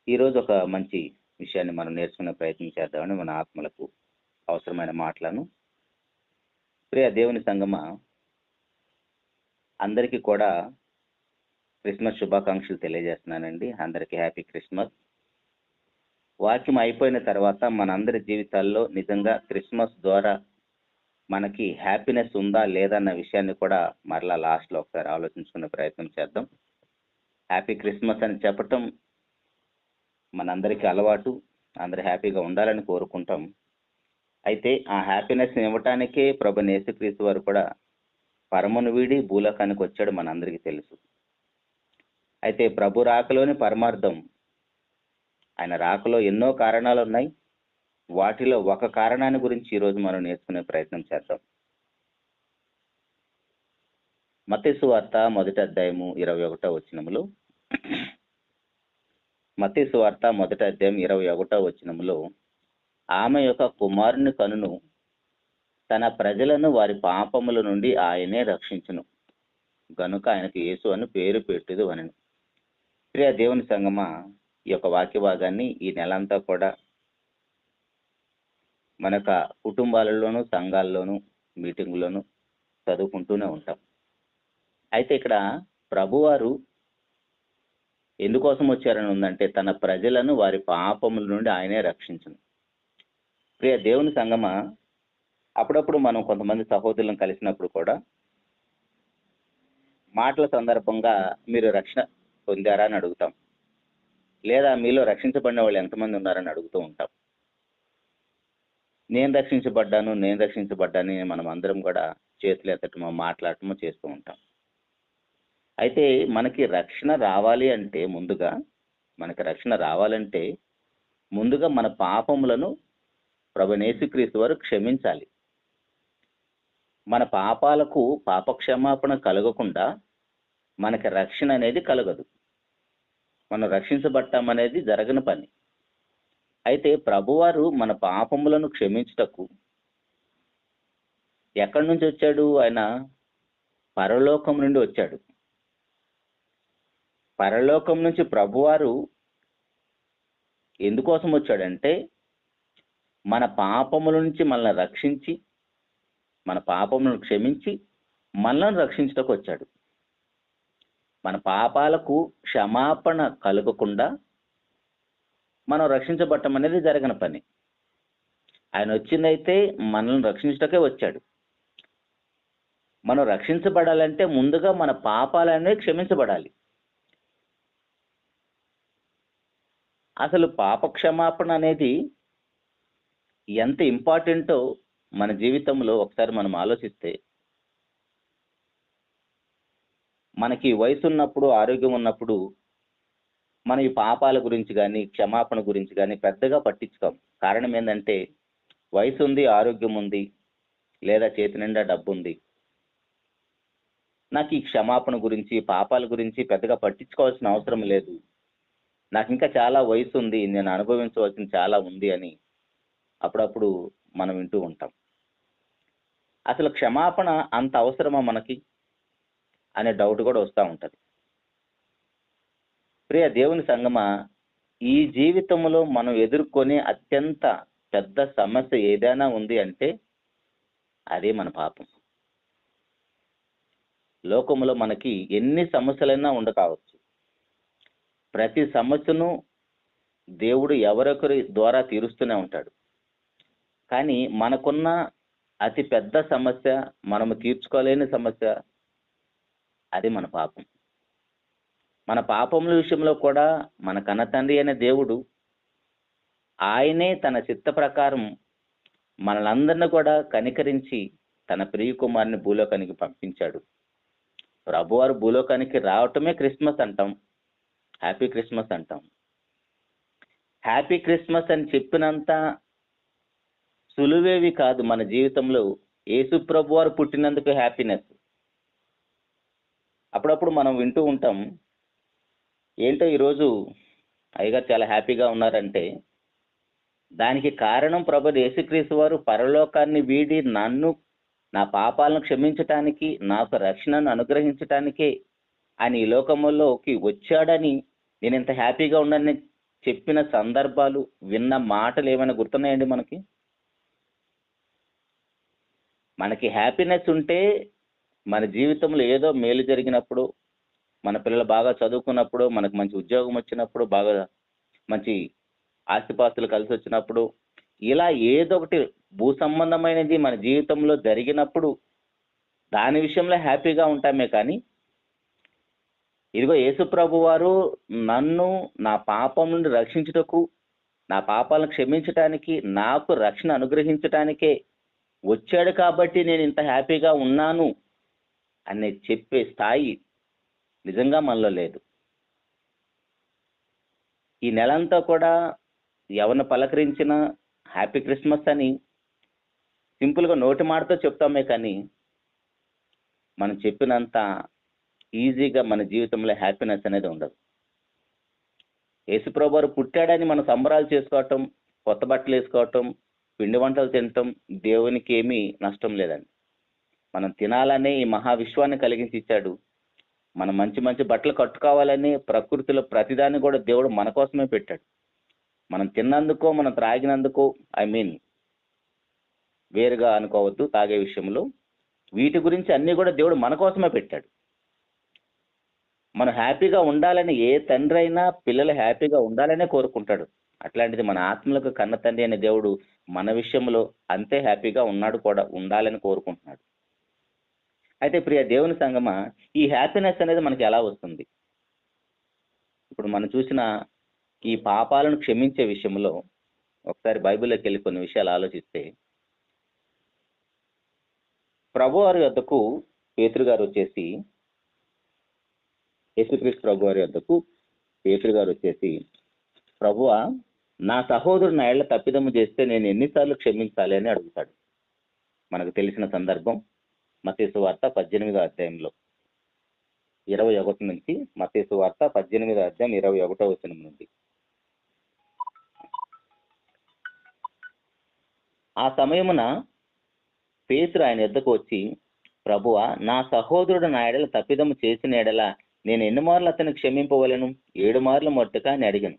ఈరోజు ఒక మంచి విషయాన్ని మనం నేర్చుకునే ప్రయత్నం చేద్దామని మన ఆత్మలకు అవసరమైన మాటలను ప్రియ దేవుని సంగమా, అందరికీ కూడా క్రిస్మస్ శుభాకాంక్షలు తెలియజేస్తున్నానండి. అందరికీ హ్యాపీ క్రిస్మస్. వాక్యం అయిపోయిన తర్వాత మనందరి జీవితాల్లో నిజంగా క్రిస్మస్ ద్వారా మనకి హ్యాపీనెస్ ఉందా లేదా అన్న విషయాన్ని కూడా మరలా లాస్ట్లో ఒకసారి ఆలోచించుకునే ప్రయత్నం చేద్దాం. హ్యాపీ క్రిస్మస్ అని చెప్పటం మనందరికీ అలవాటు, అందరూ హ్యాపీగా ఉండాలని కోరుకుంటాం. అయితే ఆ హ్యాపీనెస్ ఇవ్వటానికే ప్రభు యేసుక్రీస్తు వారు కూడా పరమును వీడి భూలోకానికి వచ్చాడు, మనందరికీ తెలుసు. అయితే ప్రభు రాకలోని పరమార్థం, ఆయన రాకలో ఎన్నో కారణాలు ఉన్నాయి. వాటిలో ఒక కారణాన్ని గురించి ఈరోజు మనం నేర్చుకునే ప్రయత్నం చేద్దాం. మత్తయి సువార్త 1వ అధ్యాయము 21వ వచనములో, మత్తయి సువార్త 1వ అధ్యాయం 21వ వచనములో, ఆమె యొక్క కుమారుని కనును తన ప్రజలను వారి పాపముల నుండి ఆయనే రక్షించును, గనుక ఆయనకు యేసు అని పేరు పెట్టుదు అనను. ప్రియ దేవుని సంగమా, ఈ యొక్క వాక్య భాగాన్ని ఈ నెలంతా కూడా మన యొక్క కుటుంబాలలోనూ సంఘాల్లోనూ మీటింగుల్లోనూ చదువుకుంటూనే ఉంటాం. అయితే ఇక్కడ ప్రభువారు ఎందుకోసం వచ్చారని ఉందంటే, తన ప్రజలను వారి పాపముల నుండి ఆయనే రక్షించును. ప్రియ దేవుని సంగమా, అప్పుడప్పుడు మనం కొంతమంది సహోదరులను కలిసినప్పుడు కూడా మాటల సందర్భంగా మీరు రక్షణ పొందారా అని అడుగుతాం, లేదా మీలో రక్షించబడిన వాళ్ళు ఎంతమంది ఉన్నారని అడుగుతూ ఉంటాం. నేను రక్షించబడ్డాను మనం అందరం కూడా చేతులు ఎత్తటమో మాట్లాడటమో చేస్తూ ఉంటాం. అయితే మనకి రక్షణ రావాలి అంటే ముందుగా మన పాపములను ప్రభు యేసుక్రీస్తు వారు క్షమించాలి. మన పాపాలకు పాపక్షమాపణ కలగకుండా మనకి రక్షణ అనేది కలగదు. మనం రక్షించబడటం జరగని పని. అయితే ప్రభువారు మన పాపములను క్షమించుటకు ఎక్కడి నుంచి వచ్చాడు? ఆయన పరలోకం నుండి వచ్చాడు. పరలోకం నుంచి ప్రభువారు ఎందుకోసం వచ్చాడంటే, మన పాపముల నుంచి మనల్ని రక్షించి, మన పాపములను క్షమించి మనల్ని రక్షించుటకు వచ్చాడు. మన పాపాలకు క్షమాపణ కలగకుండా మనం రక్షించబడటం అనేది జరగని పని. ఆయన వచ్చిందైతే మనల్ని రక్షించుటకే వచ్చాడు. మనం రక్షించబడాలంటే ముందుగా మన పాపాలనేవి క్షమించబడాలి. అసలు పాప క్షమాపణ అనేది ఎంత ఇంపార్టెంటో మన జీవితంలో ఒకసారి మనం ఆలోచిస్తే, మనకి వయసు ఉన్నప్పుడు, ఆరోగ్యం ఉన్నప్పుడు మన ఈ పాపాల గురించి కానీ క్షమాపణ గురించి కానీ పెద్దగా పట్టించుకోం. కారణం ఏంటంటే, వయసు ఉంది, ఆరోగ్యం ఉంది, లేదా చేతి నిండా డబ్బు ఉంది, నాకు ఈ క్షమాపణ గురించి పాపాల గురించి పెద్దగా పట్టించుకోవాల్సిన అవసరం లేదు, నాకు ఇంకా చాలా వయసు ఉంది, నేను అనుభవించవలసిన చాలా ఉంది అని అప్పుడప్పుడు మనం వింటూ ఉంటాం. అసలు క్షమాపణ అంత అవసరమా మనకి అనే డౌట్ కూడా వస్తూ ఉంటుంది. ప్రియ దేవుని సంగమా, ఈ జీవితంలో మనం ఎదుర్కొనే అత్యంత పెద్ద సమస్య ఏదైనా ఉంది అంటే అదే మన పాపం. లోకంలో మనకి ఎన్ని సమస్యలైనా ఉండకావచ్చు. ప్రతి సమస్యను దేవుడు ఎవరొకరి ద్వారా తీరుస్తూనే ఉంటాడు. కానీ మనకున్న అతి పెద్ద సమస్య, మనము తీర్చుకోలేని సమస్య, అది మన పాపం. మన పాపముల విషయంలో కూడా మన కన్నతండ్రి అయిన దేవుడు ఆయనే తన చిత్త ప్రకారం మనలందరినీ కూడా కనికరించి తన ప్రియ కుమారుని భూలోకానికి పంపించాడు. ప్రభువారు భూలోకానికి రావటమే క్రిస్మస్ అంటాం, హ్యాపీ క్రిస్మస్ అంటాం. హ్యాపీ క్రిస్మస్ అని చెప్పినంత సులువేవి కాదు మన జీవితంలో యేసు ప్రభువారు పుట్టినందుకు హ్యాపీనెస్. అప్పుడప్పుడు మనం వింటూ ఉంటాం, ఏంటో ఈరోజు అయ్యగారు చాలా హ్యాపీగా ఉన్నారంటే దానికి కారణం ప్రభు యేసుక్రీస్తు వారు పరలోకాన్ని వీడి నన్ను, నా పాపాలను క్షమించటానికి, నాకు రక్షణను అనుగ్రహించటానికే ఆయన ఈ లోకములోకి వచ్చాడని నేను ఇంత హ్యాపీగా ఉన్నానని చెప్పిన సందర్భాలు, విన్న మాటలు ఏమైనా గుర్తున్నాయండి మనకి? మనకి హ్యాపీనెస్ ఉంటే మన జీవితంలో ఏదో మేలు జరిగినప్పుడు, మన పిల్లలు బాగా చదువుకున్నప్పుడు, మనకు మంచి ఉద్యోగం వచ్చినప్పుడు, బాగా మంచి ఆస్తిపాస్తులు కలిసి వచ్చినప్పుడు, ఇలా ఏదో ఒకటి భూ సంబంధమైనది మన జీవితంలో జరిగినప్పుడు దాని విషయంలో హ్యాపీగా ఉంటామే కానీ, ఇదిగో యేసుప్రభు వారు నన్ను నా పాపం నుండి రక్షించుటకు, నా పాపాలను క్షమించటానికి, నాకు రక్షణ అనుగ్రహించటానికే వచ్చాడు కాబట్టి నేను ఇంత హ్యాపీగా ఉన్నాను అని చెప్పే స్థాయి నిజంగా మనలో లేదు. ఈ నెలంతా కూడా ఎవరిని పలకరించినా హ్యాపీ క్రిస్మస్ అని సింపుల్గా నోటి మాటతో చెప్తామే కానీ, మనం చెప్పినంత ఈజీగా మన జీవితంలో హ్యాపీనెస్ అనేది ఉండదు. యేసుప్రభు వారు పుట్టాడని మనం సంబరాలు చేసుకోవటం, కొత్త బట్టలు వేసుకోవటం, పిండి వంటలు తినటం దేవునికి ఏమీ నష్టం లేదండి. మనం తినాలనే ఈ మహావిశ్వాన్ని కలిగించి ఇచ్చాడు. మనం మంచి మంచి బట్టలు కట్టుకోవాలని ప్రకృతిలో ప్రతిదాన్ని కూడా దేవుడు మన కోసమే పెట్టాడు. మనం తిన్నందుకో, మనం త్రాగినందుకో, వేరుగా అనుకోవద్దు తాగే విషయంలో. వీటి గురించి అన్ని కూడా దేవుడు మన కోసమే పెట్టాడు. మనం హ్యాపీగా ఉండాలని ఏ తండ్రి అయినా పిల్లలు హ్యాపీగా ఉండాలనే కోరుకుంటాడు. అట్లాంటిది మన ఆత్మలకు కన్న తండ్రి అనే దేవుడు మన విషయంలో అంతే హ్యాపీగా ఉన్నాడు కూడా, ఉండాలని కోరుకుంటున్నాడు. అయితే ప్రియ దేవుని సంగమా, ఈ హ్యాపీనెస్ అనేది మనకి ఎలా వస్తుంది? ఇప్పుడు మనం చూసిన ఈ పాపాలను క్షమించే విషయంలో ఒకసారి బైబిల్లోకి వెళ్ళి కొన్ని విషయాలు ఆలోచిస్తే, ప్రభువారి వద్దకు పేతురు గారు వచ్చేసి, యేసుక్రీస్తు ప్రభు వారి వద్దకు పేతురు గారు వచ్చేసి, ప్రభువా, నా సహోదరుడు నా ఏళ్ల తప్పిదము చేస్తే నేను ఎన్నిసార్లు క్షమించాలి అని అడుగుతాడు. మనకు తెలిసిన సందర్భం మత్తయి సువార్త 18వ అధ్యాయంలో 21 నుంచి, మత్తయి సువార్త 18వ అధ్యాయం 21వ వచనం నుండి. ఆ సమయమున పేతురు ఆయన యొద్దకు వచ్చి, ప్రభువా, నా సహోదరుడు నా ఎడల తప్పిదము చేసిన ఎడల నేను ఎన్ని మార్లు అతను క్షమింపవలను? 7 మార్లు మట్టుక అని అడిగాను.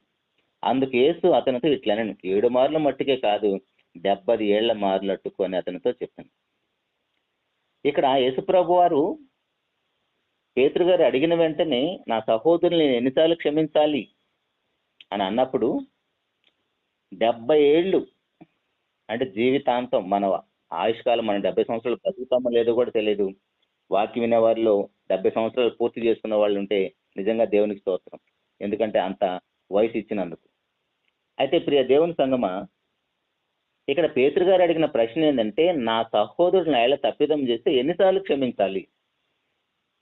అందుకు యేసు అతనితో ఇట్లనెను, 7 మార్లు మట్టుకే కాదు, 70 ఏళ్ల మార్లట్టుకు అని అతనితో చెప్పాను. ఇక్కడ యేసుప్రభు వారు పేతురు గారు అడిగిన వెంటనే నా సహోదరుని నేను ఎన్నిసార్లు క్షమించాలి అని అన్నప్పుడు 70 ఏళ్ళు అంటే జీవితాంతం, మన ఆయుష్కాలం, మనం 70 సంవత్సరాలు బతుకుతామో లేదో కూడా తెలియదు. వాక్యం వినే వారిలో 70 సంవత్సరాలు పూర్తి చేసుకున్న వాళ్ళు ఉంటే నిజంగా దేవునికి స్తోత్రం, ఎందుకంటే అంత వయసు ఇచ్చినందుకు. అయితే ప్రియ దేవుని సంగమా, ఇక్కడ పేతురు గారు అడిగిన ప్రశ్న ఏంటంటే, నా సహోదరుడు నా ఏళ్ల తప్పిదం చేస్తే ఎన్నిసార్లు క్షమించాలి?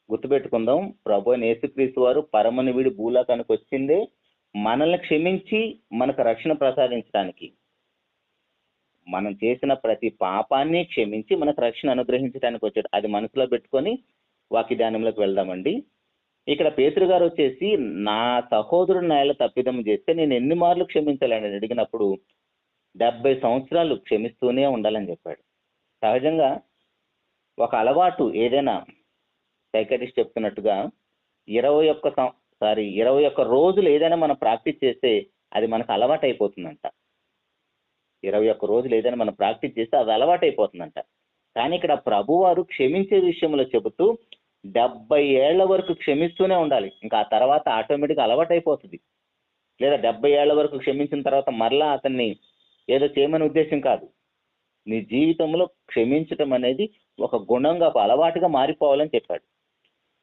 గుర్తుపెట్టుకుందాం, ప్రభు అయిన యేసుక్రీస్తు వారు పరమని వీడి భూలోకానికి వచ్చిందే మనల్ని క్షమించి మనకు రక్షణ ప్రసాదించడానికి. మనం చేసిన ప్రతి పాపాన్ని క్షమించి మనకు రక్షణ అనుగ్రహించడానికి వచ్చాడు. అది మనసులో పెట్టుకొని వాక్య ధ్యానంలోకి వెళ్దామండి. ఇక్కడ పేతురు గారు వచ్చేసి, నా సహోదరుడు నా ఏళ్ల తప్పిదం చేస్తే నేను ఎన్ని మార్లు క్షమించాలని అడిగినప్పుడు 70 సంవత్సరాలు క్షమిస్తూనే ఉండాలని చెప్పాడు. సహజంగా ఒక అలవాటు ఏదైనా, సైకాటిస్ట్ చెప్తున్నట్టుగా 21 రోజులు ఏదైనా మనం ప్రాక్టీస్ చేస్తే అది మనకు అలవాటు అయిపోతుందంట. 21 రోజులు ఏదైనా మనం ప్రాక్టీస్ చేస్తే అది అలవాటు అయిపోతుందంట. కానీ ఇక్కడ ప్రభువారు క్షమించే విషయంలో చెబుతూ 70 ఏళ్ల వరకు క్షమిస్తూనే ఉండాలి. ఇంకా ఆ తర్వాత ఆటోమేటిక్గా అలవాటు అయిపోతుంది. లేదా 70 ఏళ్ల వరకు క్షమించిన తర్వాత మరలా అతన్ని ఏదో చేయమని ఉద్దేశం కాదు. నీ జీవితంలో క్షమించటం అనేది ఒక గుణంగా, ఒక అలవాటుగా మారిపోవాలని చెప్పాడు.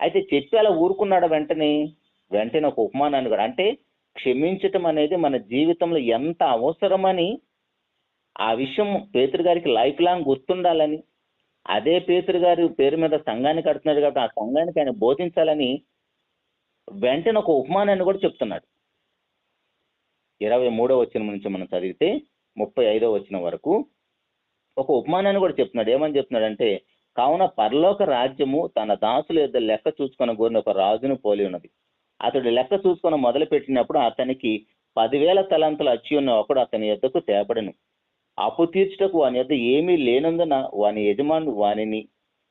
అయితే చెప్పి అలా ఊరుకున్నాడు. వెంటనే ఒక ఉపమానాన్ని కూడా, అంటే క్షమించటం అనేది మన జీవితంలో ఎంత అవసరమని, ఆ విషయం పేతురు గారికి లైఫ్ లాంగ్ గుర్తుండాలని, అదే పేతురు గారి పేరు మీద సంఘాన్ని కడుతున్నాడు కాబట్టి ఆ సంఘానికి ఆయన బోధించాలని వెంటనే ఒక ఉపమానాన్ని కూడా చెప్తున్నాడు. 23వ వచనం నుంచి మనం చదివితే 35వ వచనం వరకు ఒక ఉపమానాన్ని కూడా చెప్తున్నాడు. ఏమని చెప్తున్నాడంటే, కావున పరలోక రాజ్యము తన దాసుల యొద్ద లెక్క చూసుకొని కోరిన ఒక రాజును పోలి ఉన్నది. అతడు లెక్క చూసుకొని మొదలు పెట్టినప్పుడు అతనికి 10,000 తలాంతులు అచ్చి ఉన్న ఒకడు అతని యొద్దకు తేపడను. అప్పు తీర్చుటకు వాని యొద్ద ఏమీ లేనందున వాని యజమానుడు వానిని,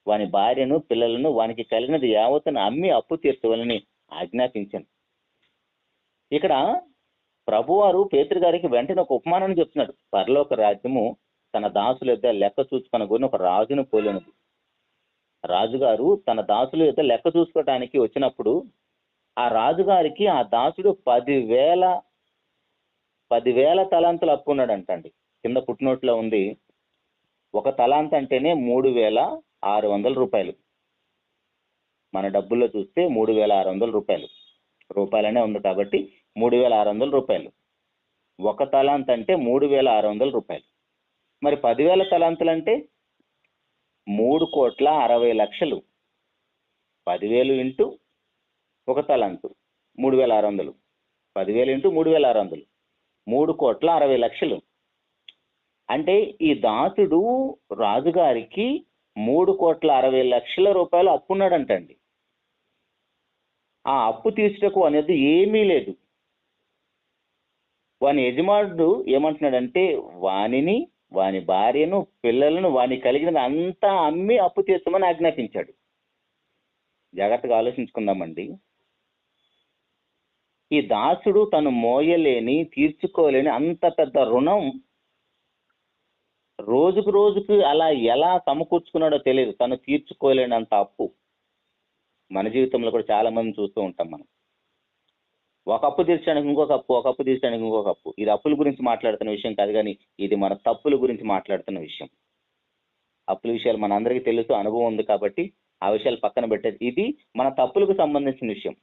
వాని భార్యను, పిల్లలను, వానికి కలిగినది యావత్తును అమ్మి అప్పు తీర్చవాలని ఆజ్ఞాపించాను. ఇక్కడ ప్రభువారు పేతురు గారికి వెంటనే ఒక ఉపమానం చెప్తున్నాడు. పరలోక రాజ్యము తన దాసుల యొద్ద లెక్క చూసుకొనగోని ఒక రాజును పోలినది. రాజుగారు తన దాసుల యొద్ద లెక్క చూసుకోవడానికి వచ్చినప్పుడు ఆ రాజుగారికి ఆ దాసుడు 10,000 తలాంతులు అప్పు ఉన్నాడంటండి. కింద పుట్టినోట్లో ఉంది, ఒక తలాంత్ అంటేనే 3,600 రూపాయలు. మన డబ్బుల్లో చూస్తే 3,600 రూపాయలు. రూపాయలనే ఉంది కాబట్టి 3,600 రూపాయలు. ఒక తలాంత్ అంటే 3,600 రూపాయలు. మరి 10,000 తలాంతులు అంటే 3,60,00,000. 10,000 ఇంటూ ఒక తలాంతు 3,600. 10,000 ఇంటూ 3,600 3,60,00,000. అంటే ఈ దాసుడు రాజుగారికి 3,60,00,000 రూపాయలు అప్పున్నాడంటండి. ఆ అప్పు తీర్చుటకు అనేది ఏమీ లేదు. వాని యజమానుడు ఏమంటున్నాడంటే వానిని, వాని భార్యను, పిల్లలను, వాని కలిగినది అంతా అమ్మి అప్పు తీర్చమని ఆజ్ఞాపించాడు. జాగ్రత్తగా ఆలోచించుకుందామండి. ఈ దాసుడు తను మోయలేని, తీర్చుకోలేని అంత పెద్ద రుణం రోజుకు రోజుకు అలా ఎలా సమకూర్చుకున్నాడో తెలియదు. తను తీర్చుకోలేనంత అప్పు. మన జీవితంలో కూడా చాలా మంది చూస్తూ ఉంటాం మనం. ఒక అప్పు తీర్చడానికి ఇంకొక అప్పు, ఒక అప్పు తీర్చడానికి ఇంకొక అప్పు. ఇది అప్పుల గురించి మాట్లాడుతున్న విషయం కాదు, కానీ ఇది మన తప్పుల గురించి మాట్లాడుతున్న విషయం. అప్పుల విషయాలు మన అందరికీ తెలుసు, అనుభవం ఉంది కాబట్టి ఆ విషయాలు పక్కన పెట్టేది. ఇది మన తప్పులకు సంబంధించిన విషయం.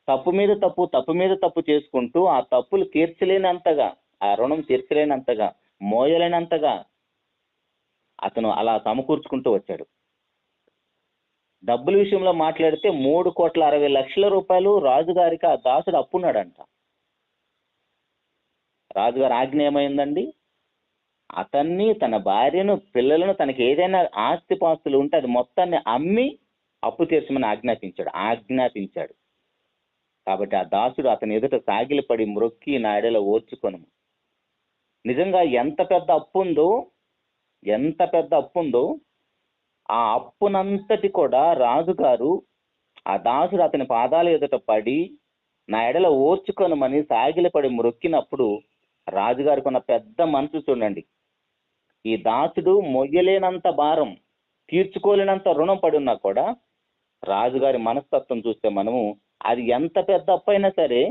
తప్పు మీద తప్పు, తప్పు మీద తప్పు చేసుకుంటూ ఆ తప్పులు తీర్చలేనంతగా, ఆ రుణం తీర్చలేనంతగా, మోయలేనంతగా అతను అలా సమకూర్చుకుంటూ వచ్చాడు. డబ్బుల విషయంలో మాట్లాడితే 3,60,00,000 రూపాయలు రాజుగారికి ఆ దాసుడు అప్పున్నాడంట. రాజుగారి ఆజ్ఞ ఏమైందండి? అతన్ని, తన భార్యను, పిల్లలను, తనకి ఏదైనా ఆస్తిపాస్తులు ఉంటే అది మొత్తాన్ని అమ్మి అప్పు తీర్చమని ఆజ్ఞాపించాడు. కాబట్టి ఆ దాసుడు అతని ఎదుట సాగిలపడి మ్రొక్కి నా ఎడల ఓర్చుకొను. నిజంగా ఎంత పెద్ద అప్పు ఉందో ఆ అప్పునంతటి కూడా రాజుగారు ఆ దాసుడు అతని పాదాల ఎదుట పడి నా ఎడల ఓర్చుకొనమని సాగిలపడి మ్రొక్కినప్పుడు రాజుగారికి ఉన్న పెద్ద మనసు చూడండి. ఈ దాసుడు మొయ్యలేనంత భారం, తీర్చుకోలేనంత రుణం పడి ఉన్నా కూడా రాజుగారి మనస్తత్వం చూస్తే మనము అది ఎంత పెద్ద అప్పు అయినా సరే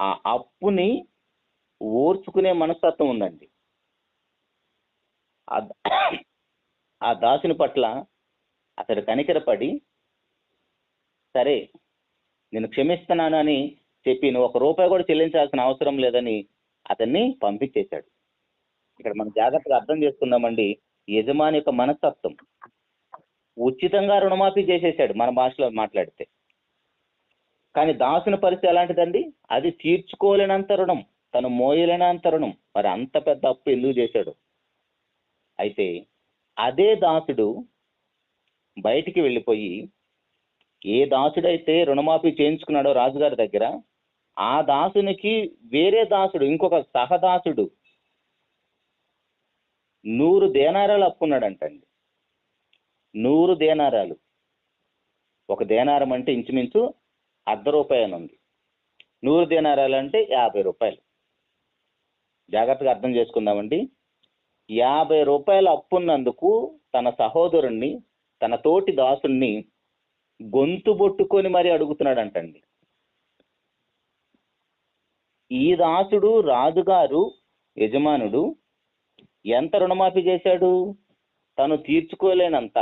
ఆ అప్పుని ఓర్చుకునే మనస్తత్వం ఉందండి. ఆ దాసుని పట్ల అతడు కనికరపడి సరే నేను క్షమిస్తున్నాను అని చెప్పి నువ్వు 1 రూపాయి కూడా చెల్లించాల్సిన అవసరం లేదని అతన్ని పంపించేశాడు. ఇక్కడ మనం జాగ్రత్తగా అర్థం చేసుకుందామండి. యజమాని యొక్క మనస్తత్వం. ఉచితంగా రుణమాఫీ చేసేసాడు మన భాషలో మాట్లాడితే. కానీ దాసుని పరిస్థితి ఎలాంటిదండి? అది తీర్చుకోలేనంత రుణం, తను మోయలేనంత రుణం. మరి అంత పెద్ద అప్పు ఎందుకు చేశాడు? అయితే అదే దాసుడు బయటికి వెళ్ళిపోయి ఏ దాసుడైతే రుణమాఫీ చేయించుకున్నాడో రాజుగారి దగ్గర, ఆ దాసునికి వేరే దాసుడు, ఇంకొక సహదాసుడు 100 దేనారాలు అప్పున్నాడంటండి. 100 దేనారాలు. ఒక దేనారం అంటే ఇంచుమించు ₹1 అని ఉంది. 100 దేనారాలు అంటే 50 రూపాయలు. జాగ్రత్తగా అర్థం చేసుకుందామండి. 50 రూపాయలు అప్పున్నందుకు తన సహోదరుణ్ణి, తన తోటి దాసుణ్ణి గొంతు బొట్టుకొని మరీ అడుగుతున్నాడంటండి. ఈ దాసుడు రాజుగారు యజమానుడు ఎంత రుణమాఫీ చేశాడు? తను తీర్చుకోలేనంత,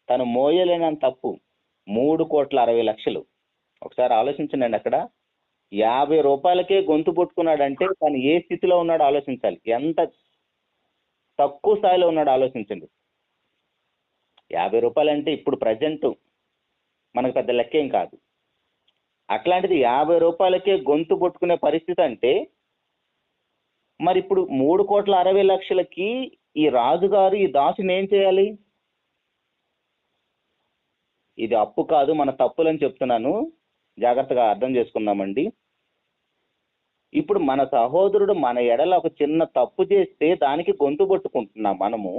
తను మోయలేనంత అప్పు 3,60,00,000. ఒకసారి ఆలోచించండి. అక్కడ 50 రూపాయలకే గొంతు పట్టుకున్నాడంటే తను ఏ స్థితిలో ఉన్నాడో ఆలోచించాలి. ఎంత తక్కువ స్థాయిలో ఉన్నాడో ఆలోచించండి. 50 రూపాయలు అంటే ఇప్పుడు ప్రజెంట్ మనకు పెద్ద లెక్కేం కాదు. అట్లాంటిది 50 రూపాయలకే గొంతు పట్టుకునే పరిస్థితి అంటే మరి ఇప్పుడు 3,60,00,000కి ఈ రాజుగారు ఈ దాసుని ఏం చేయాలి? ఇది అప్పు కాదు, మన తప్పులని చెప్తున్నాను, జాగ్రత్తగా అర్థం చేసుకుందామండి. ఇప్పుడు మన సహోదరుడు మన ఎడల ఒక చిన్న తప్పు చేస్తే దానికి గొంతు పట్టుకుంటున్నాం మనము.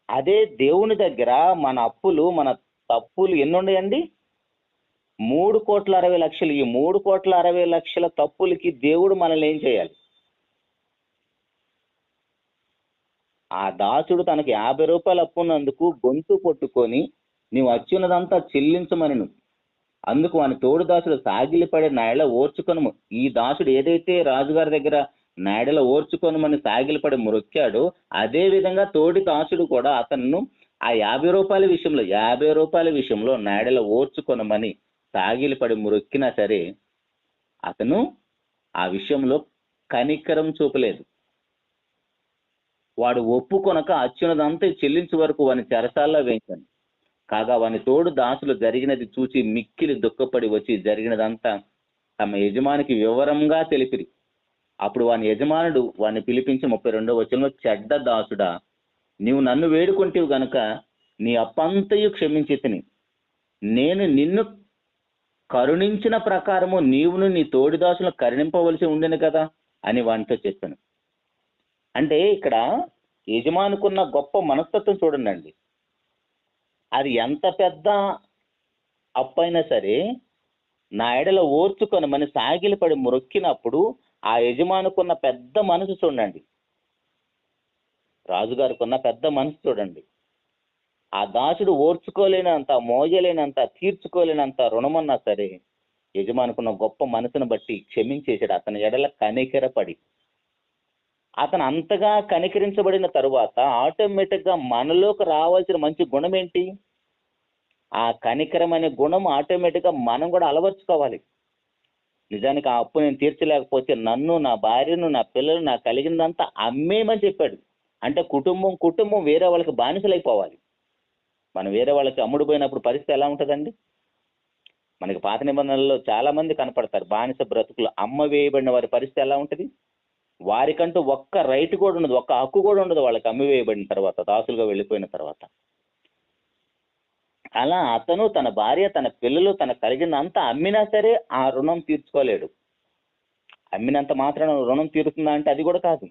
అదే దేవుని దగ్గర మన అప్పులు, మన తప్పులు ఎన్ని ఉన్నాయండి? 3,60,00,000 ఈ 3,60,00,000 తప్పులకి దేవుడు మనల్ని ఏం చేయాలి? ఆ దాసుడు తనకి 50 రూపాయలు అప్పున్నందుకు గొంతు పట్టుకొని నీవు అచ్చున్నదంతా చెల్లించమనెను. అందుకు వాని తోడు దాసుడు సాగిలిపడి నా ఎడల ఓర్చుకొనుము. ఈ దాసుడు ఏదైతే రాజుగారి దగ్గర నా ఎడల ఓర్చుకొనుమని సాగిలిపడి మొక్కాడో అదే విధంగా తోడి దాసుడు కూడా అతను ఆ 50 రూపాయల విషయంలో నా ఎడల ఓర్చుకొనమని సాగిలిపడి మొక్కినా సరే అతను ఆ విషయంలో కనికరం చూపలేదు. వాడు ఒప్పుకొనక అచ్చునదంతా చెల్లించే వరకు వాని చెరసాల్లో వేయించాను. కాగా వాని తోడు దాసులు జరిగినది చూచి మిక్కిలి దుఃఖపడి వచ్చి జరిగినదంతా తమ యజమానికి వివరంగా తెలిపిరి. అప్పుడు వాని యజమానుడు వాని పిలిపించి 32వ వచనంలో, చెడ్డ దాసుడా, నీవు నన్ను వేడుకొంటివి గనుక నీ అప్పంతయు క్షమించి తిని, నేను నిన్ను కరుణించిన ప్రకారము నీవును నీ తోడి దాసులను కరుణింపవలసి ఉండేను కదా అని వానితో చెప్పాను. అంటే ఇక్కడ యజమానుకున్న గొప్ప మనస్తత్వం చూడండి. అది ఎంత పెద్ద అప్పైనా సరే నా ఎడల ఓర్చుకొనమని సాగిలిపడి మొక్కినప్పుడు ఆ యజమానుకున్న పెద్ద మనసు చూడండి, రాజుగారికి ఉన్న పెద్ద మనసు చూడండి. ఆ దాసుడు ఓర్చుకోలేనంత, మోయలేనంత, తీర్చుకోలేనంత రుణమన్నా సరే యజమానుకున్న గొప్ప మనసును బట్టి క్షమించేశాడు. అతని ఎడల కనికరపడి, అతను అంతగా కనికరించబడిన తరువాత ఆటోమేటిక్ గా మనలోకి రావాల్సిన మంచి గుణం ఏంటి? ఆ కనికరం అనే గుణం ఆటోమేటిక్ గా మనం కూడా అలవర్చుకోవాలి. నిజానికి ఆ అప్పు నేను తీర్చలేకపోతే నన్ను, నా భార్యను, నా పిల్లలు, నాకు కలిగిందంతా అమ్మేయమని చెప్పాడు. అంటే కుటుంబం వేరే వాళ్ళకి బానిసలైపోవాలి. మనం వేరే వాళ్ళకి అమ్ముడు పోయినప్పుడు పరిస్థితి ఎలా ఉంటుందండి? మనకి పాత నిబంధనల్లో చాలా మంది కనపడతారు బానిస బ్రతుకులు. అమ్మ వేయబడిన వారి పరిస్థితి ఎలా ఉంటుంది? వారికంటూ ఒక్క రైట్ కూడా ఉండదు, ఒక్క హక్కు కూడా ఉండదు వాళ్ళకి అమ్మి వేయబడిన తర్వాత, దాసులుగా వెళ్ళిపోయిన తర్వాత. అలా అతను తన భార్య, తన పిల్లలు, తన కలిగినంత అమ్మినా సరే ఆ రుణం తీర్చుకోలేడు. అమ్మినంత మాత్రం రుణం తీరుతుందా అంటే అది కూడా కాదు.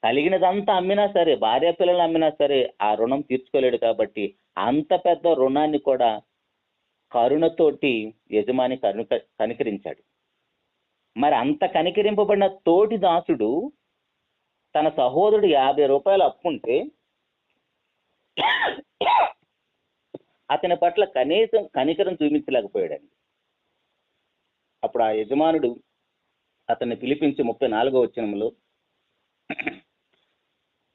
కలిగినదంతా అమ్మినా సరే, భార్య పిల్లలు అమ్మినా సరే ఆ రుణం తీర్చుకోలేడు. కాబట్టి అంత పెద్ద రుణాన్ని కూడా కరుణతోటి యజమాని కనికరించాడు. మరి అంత కనికరింపబడిన తోటి దాసుడు తన సహోదరుడు 50 రూపాయలు అప్పుంటే అతని పట్ల కనీసం కనికరం చూపించలేకపోయాడండి. అప్పుడు ఆ యజమానుడు అతన్ని పిలిపించి 34వ వచనంలో,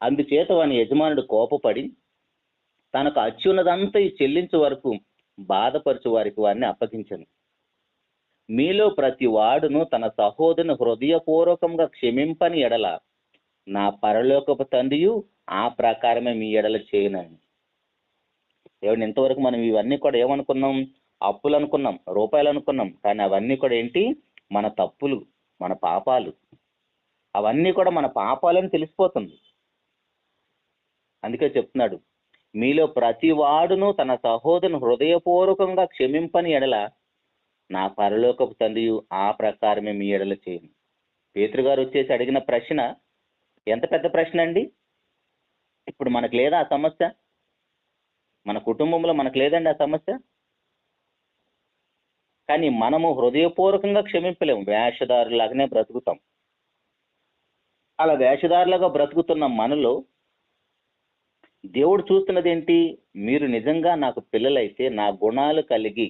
అందుచేత వాని యజమానుడు కోపపడి తనకు అచ్చున్నదంతా చెల్లించే వరకు బాధపరచు వారికి వారిని అప్పగించను. మీలో ప్రతి వాడును తన సహోదరుని హృదయపూర్వకంగా క్షమింపని ఎడల నా పరలోకపు తండ్రియు ఆ ప్రకారమే మీ ఎడల చేయనని. ఏమంటే ఇంతవరకు మనం ఇవన్నీ కూడా ఏమనుకున్నాం? అప్పులు అనుకున్నాం, రూపాయలు అనుకున్నాం. కానీ అవన్నీ కూడా ఏంటి? మన తప్పులు, మన పాపాలు. అవన్నీ కూడా మన పాపాలని తెలిసిపోతుంది. అందుకే చెప్తున్నాడు, మీలో ప్రతి వాడును తన సహోదరుని హృదయపూర్వకంగా క్షమింపని ఎడల నా పరలోకపు తండ్రియు ఆ ప్రకారమే మీ ఎడల చేయను. పేతురు గారు వచ్చేసి అడిగిన ప్రశ్న ఎంత పెద్ద ప్రశ్న అండి. ఇప్పుడు మనకు లేదా ఆ సమస్య? మన కుటుంబంలో మనకు లేదండి ఆ సమస్య. కానీ మనము హృదయపూర్వకంగా క్షమించలేము, వేషధారులాగానే బ్రతుకుతాం. అలా వేషధారులుగా బ్రతుకుతున్న మనలో దేవుడు చూస్తున్నది ఏంటి? మీరు నిజంగా నాకు పిల్లలైతే నా గుణాలు కలిగి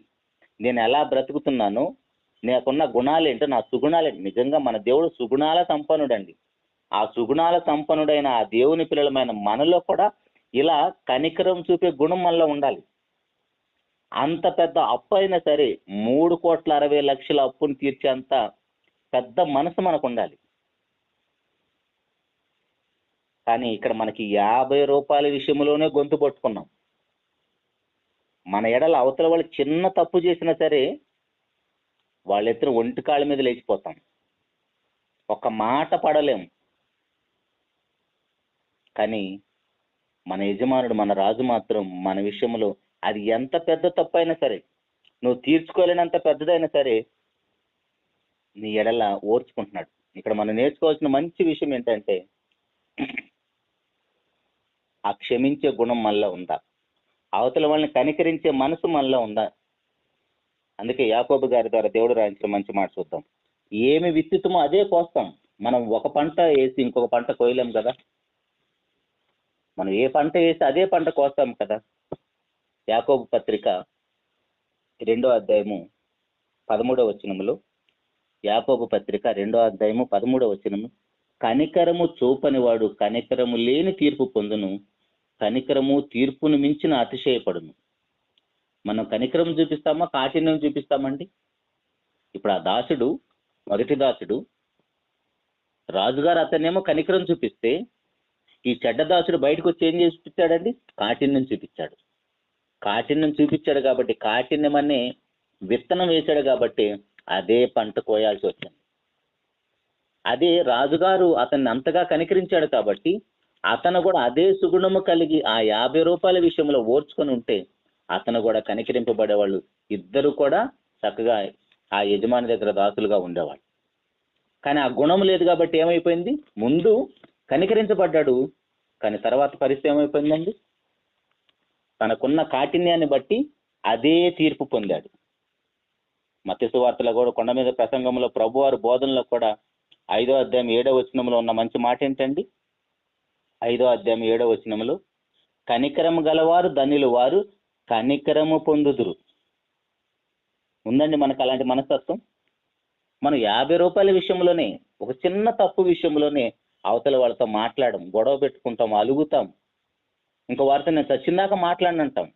నేను ఎలా బ్రతుకుతున్నానో, నాకున్న గుణాలు ఏంటో, నా సుగుణాలు ఏంటి. నిజంగా మన దేవుడు సుగుణాల సంపన్నుడండి. ఆ సుగుణాల సంపన్నుడైన ఆ దేవుని పిల్లలమైన మనలో కూడా ఇలా కనికరం చూపే గుణం మనలో ఉండాలి. అంత పెద్ద అప్పు అయినా సరే 3,60,00,000 అప్పును తీర్చేంత పెద్ద మనసు మనకు ఉండాలి. కానీ ఇక్కడ మనకి 50 రూపాయల విషయంలోనే గొంతు పట్టుకున్నాం. మన ఎడల అవతల వాళ్ళు చిన్న తప్పు చేసినా సరే వాళ్ళిద్దరు ఒంటి కాళ్ళ మీద లేచిపోతాం, ఒక మాట పడలేం. కానీ మన యజమానుడు, మన రాజు మాత్రం మన విషయంలో అది ఎంత పెద్ద తప్పు అయినా సరే, నువ్వు తీర్చుకోలేనంత పెద్దదైనా సరే నీ ఎడల ఓర్చుకుంటున్నాడు. ఇక్కడ మనం నేర్చుకోవాల్సిన మంచి విషయం ఏంటంటే, ఆ క్షమించే గుణం మనలో ఉందా? అవతల వాళ్ళని కనికరించే మనసు మనలో ఉందా? అందుకే యాకోబు గారి ద్వారా దేవుడు రాయించిన మంచి మాట చూద్దాం. ఏమి విత్తుతామో అదే కోస్తాం. మనం ఒక పంట వేసి ఇంకొక పంట కోయలేం కదా. మనం ఏ పంట వేసి అదే పంట కోస్తాం కదా. యాకోబు పత్రిక 2వ అధ్యాయము 13వ వచనములో, యాకోబు పత్రిక 2వ అధ్యాయము 13వ వచనము, కనికరము చూపని వాడు కనికరము లేని తీర్పు పొందును, కనికరము తీర్పును మించిన అతిశయపడును. మనం కనికరం చూపిస్తామా కాఠిన్యం చూపిస్తామండి? ఇప్పుడు ఆ దాసుడు, మొదటి దాసుడు, రాజుగారు అతన్నేమో కనికరం చూపిస్తే, ఈ చెడ్డ దాసుడు బయటకు వచ్చి ఏం చేసి చూపించాడండి? కాఠిన్యం చూపించాడు. కాఠిన్యం చూపించాడు కాబట్టి, కాఠిన్యం అనే విత్తనం వేశాడు కాబట్టి అదే పంట కోయాల్సి వచ్చింది. అదే రాజుగారు అతన్ని అంతగా కనికరించాడు కాబట్టి అతను కూడా అదే సుగుణము కలిగి ఆ 50 రూపాయల విషయంలో ఓర్చుకొని ఉంటే అతను కూడా కనికరింపబడేవాళ్ళు. ఇద్దరు కూడా చక్కగా ఆ యజమాని దగ్గర దాసులుగా ఉండేవాళ్ళు. కానీ ఆ గుణం లేదు కాబట్టి ఏమైపోయింది? ముందు కనికరించబడ్డాడు, కానీ తర్వాత పరిస్థితి ఏమైపోయిందండి? తనకున్న కాఠిన్యాన్ని బట్టి అదే తీర్పు పొందాడు. మత్తయి సువార్తలో కూడా కొండ మీద ప్రసంగంలో ప్రభువారు బోధనలో కూడా 5వ అధ్యాయం 7వ వచనంలో ఉన్న మంచి మాట ఏంటండి? 5వ అధ్యాయం 7వ వచనంలో, కనికరము గలవారు ధన్యులు, వారు కనికరము పొందుదురు. ఉందండి మనకు అలాంటి మనస్తత్వం? మనం 50 రూపాయల విషయంలోనే, ఒక చిన్న తప్పు విషయంలోనే అవతల వాళ్ళతో మాట్లాడడం, గొడవ పెట్టుకుంటాం, అలుగుతాం, ఇంకా వారితో నేను చచ్చిందాక మాట్లాడనంటాం.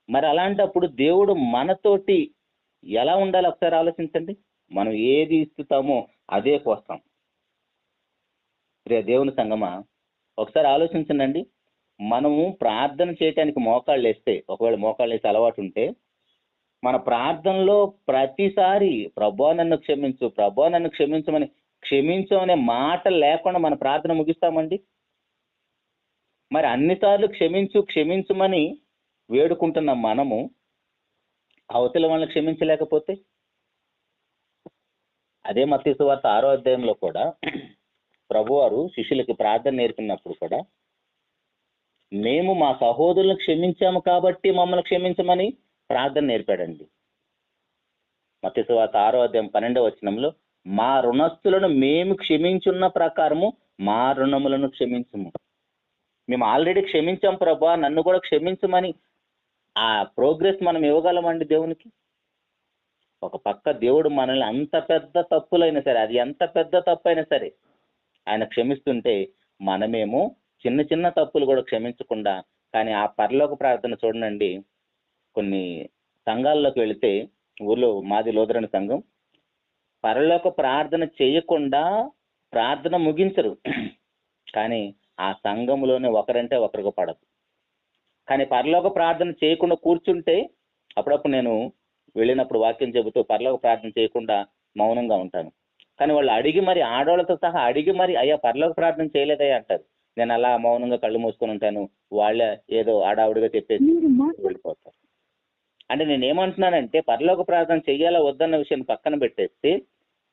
మరి అలాంటప్పుడు దేవుడు మనతోటి ఎలా ఉండాలి ఒకసారి ఆలోచించండి. మనం ఏది ఇస్తామో అదే కోస్తాం. దేవుని సంగమా, ఒకసారి ఆలోచించండి. మనము ప్రార్థన చేయటానికి మోకాళ్ళు వేస్తే, ఒకవేళ మోకాళ్ళు వేసి అలవాటు ఉంటే, మన ప్రార్థనలో ప్రతిసారి ప్రభా నన్ను క్షమించు, ప్రభా నన్ను క్షమించమని, క్షమించు అనే మాట లేకుండా మన ప్రార్థన ముగిస్తామండి? మరి అన్నిసార్లు క్షమించు క్షమించమని వేడుకుంటున్న మనము అవతల వాళ్ళని క్షమించలేకపోతే? అదే మత్తయి సువార్త 6వ అధ్యాయంలో కూడా ప్రభువారు శిష్యులకి ప్రార్థన నేర్పినప్పుడు కూడా, మేము మా సహోదరులను క్షమించాము కాబట్టి మమ్మల్ని క్షమించమని ప్రార్థన నేర్పాడండి. మత్తయి సువార్త 6వ అధ్యాయం 12వ వచనంలో, మా రుణస్థులను మేము క్షమించున్న ప్రకారము మా రుణములను క్షమించము. మేము ఆల్రెడీ క్షమించాం ప్రభా, నన్ను కూడా క్షమించమని ఆ ప్రోగ్రెస్ మనం ఇవ్వగలమండి దేవునికి? ఒక పక్క దేవుడు మనల్ని అంత పెద్ద తప్పులైనా సరే, అది ఎంత పెద్ద తప్పు అయినా సరే ఆయన క్షమిస్తుంటే, మనమేమో చిన్న చిన్న తప్పులు కూడా క్షమించకుండా, కానీ ఆ పరలోక ప్రార్థన చూడండి. కొన్ని సంఘాల్లోకి వెళితే, ఊర్లో మాది లోదరని సంఘం, పరలోక ప్రార్థన చేయకుండా ప్రార్థన ముగించరు, కానీ ఆ సంఘంలోనే ఒకరంటే ఒకరికి పడదు. కానీ పరలోక ప్రార్థన చేయకుండా కూర్చుంటే, అప్పుడప్పుడు నేను వెళ్ళినప్పుడు వాక్యం చెబుతూ పరలోక ప్రార్థన చేయకుండా మౌనంగా ఉంటాను. కానీ వాళ్ళు అడిగి మరి, ఆడవాళ్ళతో సహా అడిగి మరి, అయ్యా పరలోక ప్రార్థన చేయలేదయ్యా అంటారు. నేను అలా మౌనంగా కళ్ళు మూసుకొని ఉంటాను. వాళ్ళే ఏదో ఆడావుడిగా చెప్పేసి వెళ్ళిపోతారు. అంటే నేను ఏమంటున్నానంటే, పరలోక ప్రార్థన చెయ్యాలా వద్దన్న విషయం పక్కన పెట్టేస్తే,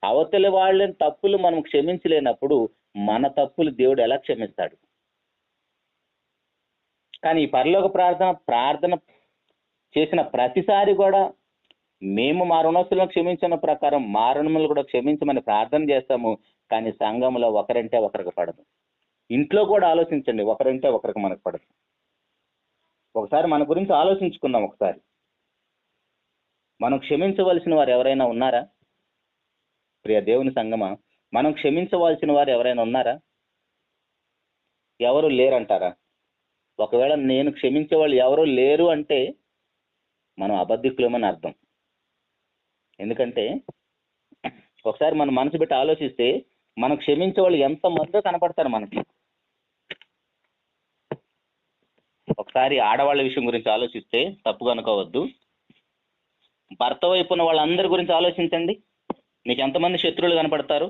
అవతలి వాళ్ళని తప్పులు మనం క్షమించలేనప్పుడు మన తప్పులు దేవుడు ఎలా క్షమిస్తాడు? కానీ ఈ పరలోక ప్రార్థన చేసిన ప్రతిసారి కూడా మేము మా రుణస్తులను క్షమించిన ప్రకారం మా రుణములు కూడా క్షమించమని ప్రార్థన చేస్తాము. కానీ సంఘంలో ఒకరంటే ఒకరికి పడదు. ఇంట్లో కూడా ఆలోచించండి, ఒకరంటే ఒకరికి మనకు పడదు. ఒకసారి మన గురించి ఆలోచించుకుందాం. ఒకసారి మనం క్షమించవలసిన వారు ఎవరైనా ఉన్నారా? ప్రియ దేవుని సంగమా, మనం క్షమించవలసిన వారు ఎవరైనా ఉన్నారా? ఎవరు లేరంటారా? ఒకవేళ నేను క్షమించే వాళ్ళు ఎవరు లేరు అంటే మనం అబద్ధికులమని అర్థం. ఎందుకంటే ఒకసారి మనం మనసు పెట్టి ఆలోచిస్తే, మనం క్షమించే వాళ్ళు ఎంతమందో కనపడతారు మనకి. ఒకసారి ఆడవాళ్ళ విషయం గురించి ఆలోచిస్తే తప్పుగా అనుకోవద్దు. భర్త వైపు ఉన్న వాళ్ళందరి గురించి ఆలోచించండి. నీకు ఎంతమంది శత్రువులు కనపడతారు?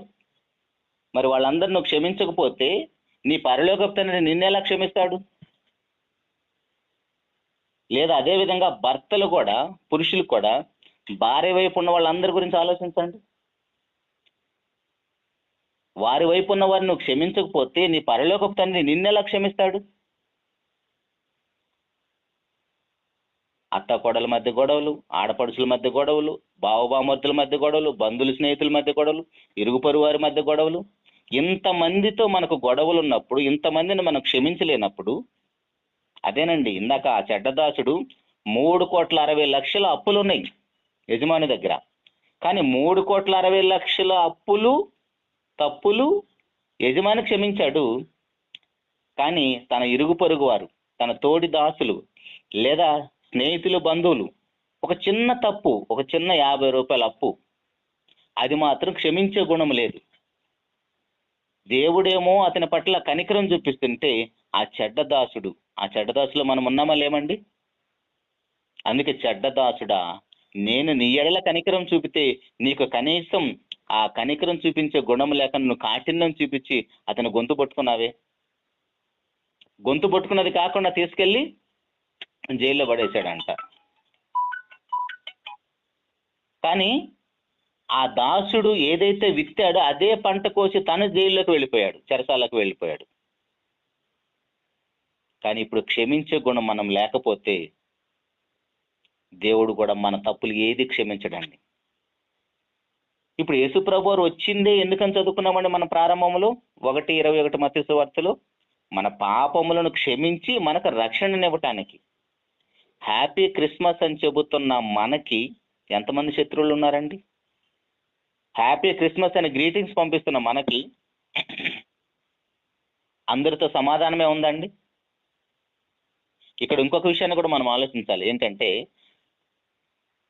మరి వాళ్ళందరూ నువ్వు క్షమించకపోతే నీ పరలోకపు తండ్రి నిన్నెలా క్షమిస్తాడు? లేదా అదే విధంగా భర్తలు కూడా, పురుషులు కూడా భార్య వైపు ఉన్న వాళ్ళందరి గురించి ఆలోచించండి. వారి వైపు ఉన్న వారిని నువ్వు క్షమించకపోతే నీ పరలోకపు తండ్రి నిన్నెలా క్షమిస్తాడు? అత్త కోడల మధ్య గొడవలు, ఆడపడుచుల మధ్య గొడవలు, బావబామర్తుల మధ్య గొడవలు, బంధువుల స్నేహితుల మధ్య గొడవలు, ఇరుగు పొరుగు వారి మధ్య గొడవలు. ఇంతమందితో మనకు గొడవలు ఉన్నప్పుడు, ఇంతమందిని మనం క్షమించలేనప్పుడు, అదేనండి ఇందాక ఆ చెడ్డదాసుడు 3,60,00,000 అప్పులు ఉన్నాయి యజమాని దగ్గర. కానీ 3,60,00,000 అప్పులు, తప్పులు యజమాని క్షమించాడు. కానీ తన ఇరుగు పొరుగు వారు, తన తోడి దాసులు లేదా స్నేహితులు, బంధువులు ఒక చిన్న తప్పు, ఒక చిన్న 50 రూపాయల అప్పు, అది మాత్రం క్షమించే గుణం లేదు. దేవుడేమో అతని పట్ల కనికరం చూపిస్తుంటే ఆ చెడ్డదాసులో మనం ఉన్నామా లేమండి? అందుకే చెడ్డదాసుడా, నేను నీ ఎడల కనికరం చూపితే నీకు కనీసం ఆ కనికరం చూపించే గుణం లేక నువ్వు కాఠిన్యం చూపించి అతను గొంతు పట్టుకున్నావే. గొంతు పట్టుకున్నది కాకుండా తీసుకెళ్లి జైల్లో పడేశాడంట. కానీ ఆ దాసుడు ఏదైతే విత్తాడో అదే పంట కోసి తను జైల్లోకి వెళ్ళిపోయాడు, చెరసాలకు వెళ్ళిపోయాడు. కానీ ఇప్పుడు క్షమించే గుణం మనం లేకపోతే దేవుడు కూడా మన తప్పులు ఏది క్షమించడండి. ఇప్పుడు యేసుప్రభు వారు వచ్చిందే ఎందుకని చదువుకున్నామండి మన ప్రారంభంలో 1:21 మత్తయి సువార్తలో, మన పాపములను క్షమించి మనకు రక్షణనివ్వటానికి. హ్యాపీ క్రిస్మస్ అని చెబుతున్న మనకి ఎంతమంది శత్రువులు ఉన్నారండి? హ్యాపీ క్రిస్మస్ అని గ్రీటింగ్స్ పంపిస్తున్న మనకి అందరితో సమాధానమే ఉందండి? ఇక్కడ ఇంకొక విషయాన్ని కూడా మనం ఆలోచించాలి. ఏంటంటే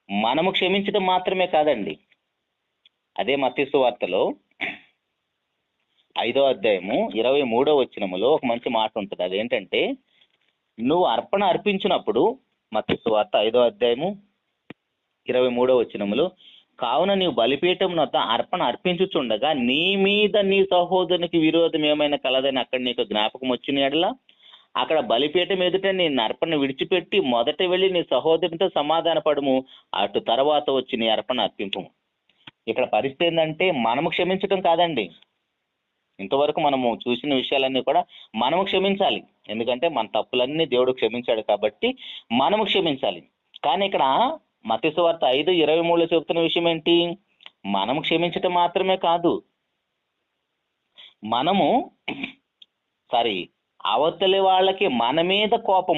మనము క్షమించడం మాత్రమే కాదండి. అదే మత్తయి సువార్తలో 5వ అధ్యాయము 23వ వచనములో ఒక మంచి మాట ఉంటుంది. అదేంటంటే, నువ్వు అర్పణ అర్పించినప్పుడు, మత్తయి సువార్త 5వ అధ్యాయము 23వ వచనములో, కావున నీవు బలిపీఠం వద్ద అర్పణ అర్పించుచుండగా నీ మీద నీ సహోదరునికి విరోధం ఏమైనా కలదని అక్కడ నీకు జ్ఞాపకం వచ్చిన ఎడలా అక్కడ బలిపీఠం ఎదుట నీ అర్పణ విడిచిపెట్టి మొదట వెళ్ళి నీ సహోదరునితో సమాధాన పడము, అటు తర్వాత వచ్చి నీ అర్పణ అర్పింపు. ఇక్కడ పరిస్థితి ఏంటంటే మనము క్షమించడం కాదండి. ఇంతవరకు మనము చూసిన విషయాలన్నీ కూడా మనము క్షమించాలి. ఎందుకంటే మన తప్పులన్నీ దేవుడు క్షమించాడు కాబట్టి మనము క్షమించాలి. కానీ ఇక్కడ మత్తయి సువార్త 5:23లో చెబుతున్న విషయం ఏంటి? మనము క్షమించటం మాత్రమే కాదు, అవతలి వాళ్ళకి మన మీద కోపం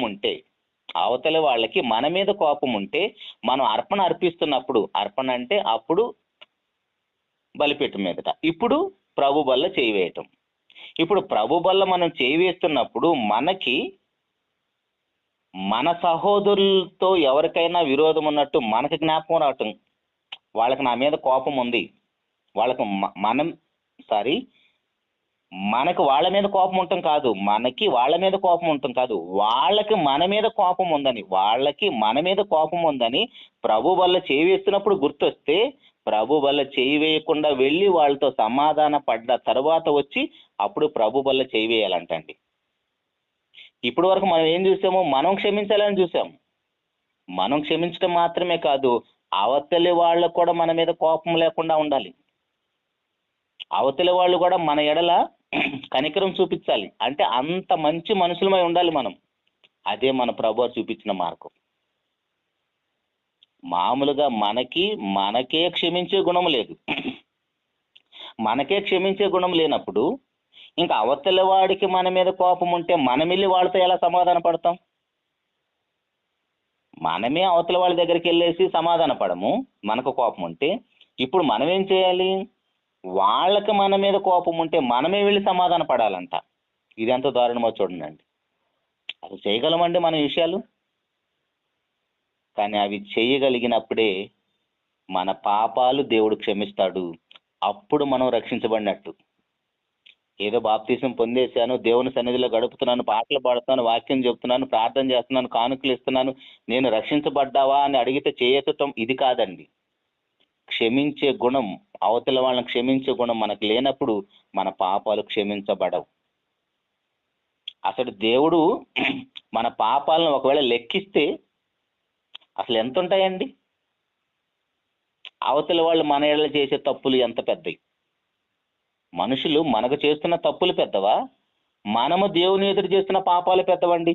ఉంటే మనం అర్పణ అర్పిస్తున్నప్పుడు, అర్పణ అంటే అప్పుడు బలిపీఠం మీదట, ఇప్పుడు ప్రభు బల్ల చేయి వేయటం. ఇప్పుడు ప్రభు బల్ల మనం చేయి వేస్తున్నప్పుడు మనకి మన సహోదరులతో ఎవరికైనా విరోధం ఉన్నట్టు మనకి జ్ఞాపకం రావటం. వాళ్ళకి నా మీద కోపం ఉంది, మనకు వాళ్ళ మీద కోపం ఉండటం కాదు, మనకి వాళ్ళ మీద కోపం ఉండటం కాదు, వాళ్ళకి మన మీద కోపం ఉందని ప్రభు వల్ల చేయి వేస్తున్నప్పుడు గుర్తొస్తే ప్రభు వల్ల చేయి వేయకుండా వెళ్ళి వాళ్ళతో సమాధాన పడ్డ తర్వాత వచ్చి అప్పుడు ప్రభు వల్ల చేయి వేయాలంటండి. ఇప్పటి వరకు మనం ఏం చూసాము? మనం క్షమించాలని చూసాము. మనం క్షమించడం మాత్రమే కాదు, అవతలి వాళ్ళకు కూడా మన మీద కోపం లేకుండా ఉండాలి. అవతలి వాళ్ళు కూడా మన ఎడల కనికరం చూపించాలి. అంటే అంత మంచి మనుషులమై ఉండాలి మనం. అదే మన ప్రభువు చూపించిన మార్గం. మామూలుగా మనకే క్షమించే గుణం లేదు. మనకే క్షమించే గుణం లేనప్పుడు ఇంకా అవతలి వాడికి మన మీద కోపం ఉంటే మనం వెళ్ళి వాళ్ళతో ఎలా సమాధాన పడతాం? మనమే అవతల వాళ్ళ దగ్గరికి వెళ్ళేసి సమాధాన పడము మనకు కోపం ఉంటే. ఇప్పుడు మనం ఏం చేయాలి? వాళ్ళకి మన మీద కోపం ఉంటే మనమే వెళ్ళి సమాధాన పడాలంట. ఇది ఎంత దారుణమో చూడండి. అవి చేయగలమండి మన విషయాలు? కానీ అవి చేయగలిగినప్పుడే మన పాపాలు దేవుడు క్షమిస్తాడు. అప్పుడు మనం రక్షించబడినట్టు. ఏదో బాప్తీసం పొందేశాను, దేవుని సన్నిధిలో గడుపుతున్నాను, పాటలు పాడుతున్నాను, వాక్యం చెప్తున్నాను, ప్రార్థన చేస్తున్నాను, కానుకలు ఇస్తున్నాను, నేను రక్షించబడ్డావా అని అడిగితే చేయటం ఇది కాదండి. క్షమించే గుణం, అవతల వాళ్ళని క్షమించే గుణం మనకు లేనప్పుడు మన పాపాలు క్షమించబడవు. అసలు దేవుడు మన పాపాలను ఒకవేళ లెక్కిస్తే అసలు ఎంత ఉంటాయండి? అవతల వాళ్ళు మన ఏళ్ళ చేసే తప్పులు ఎంత పెద్దవి? మనుషులు మనకు చేస్తున్న తప్పులు పెద్దవా? మనము దేవుని ఎదురు చేస్తున్న పాపాలు పెద్దవండి.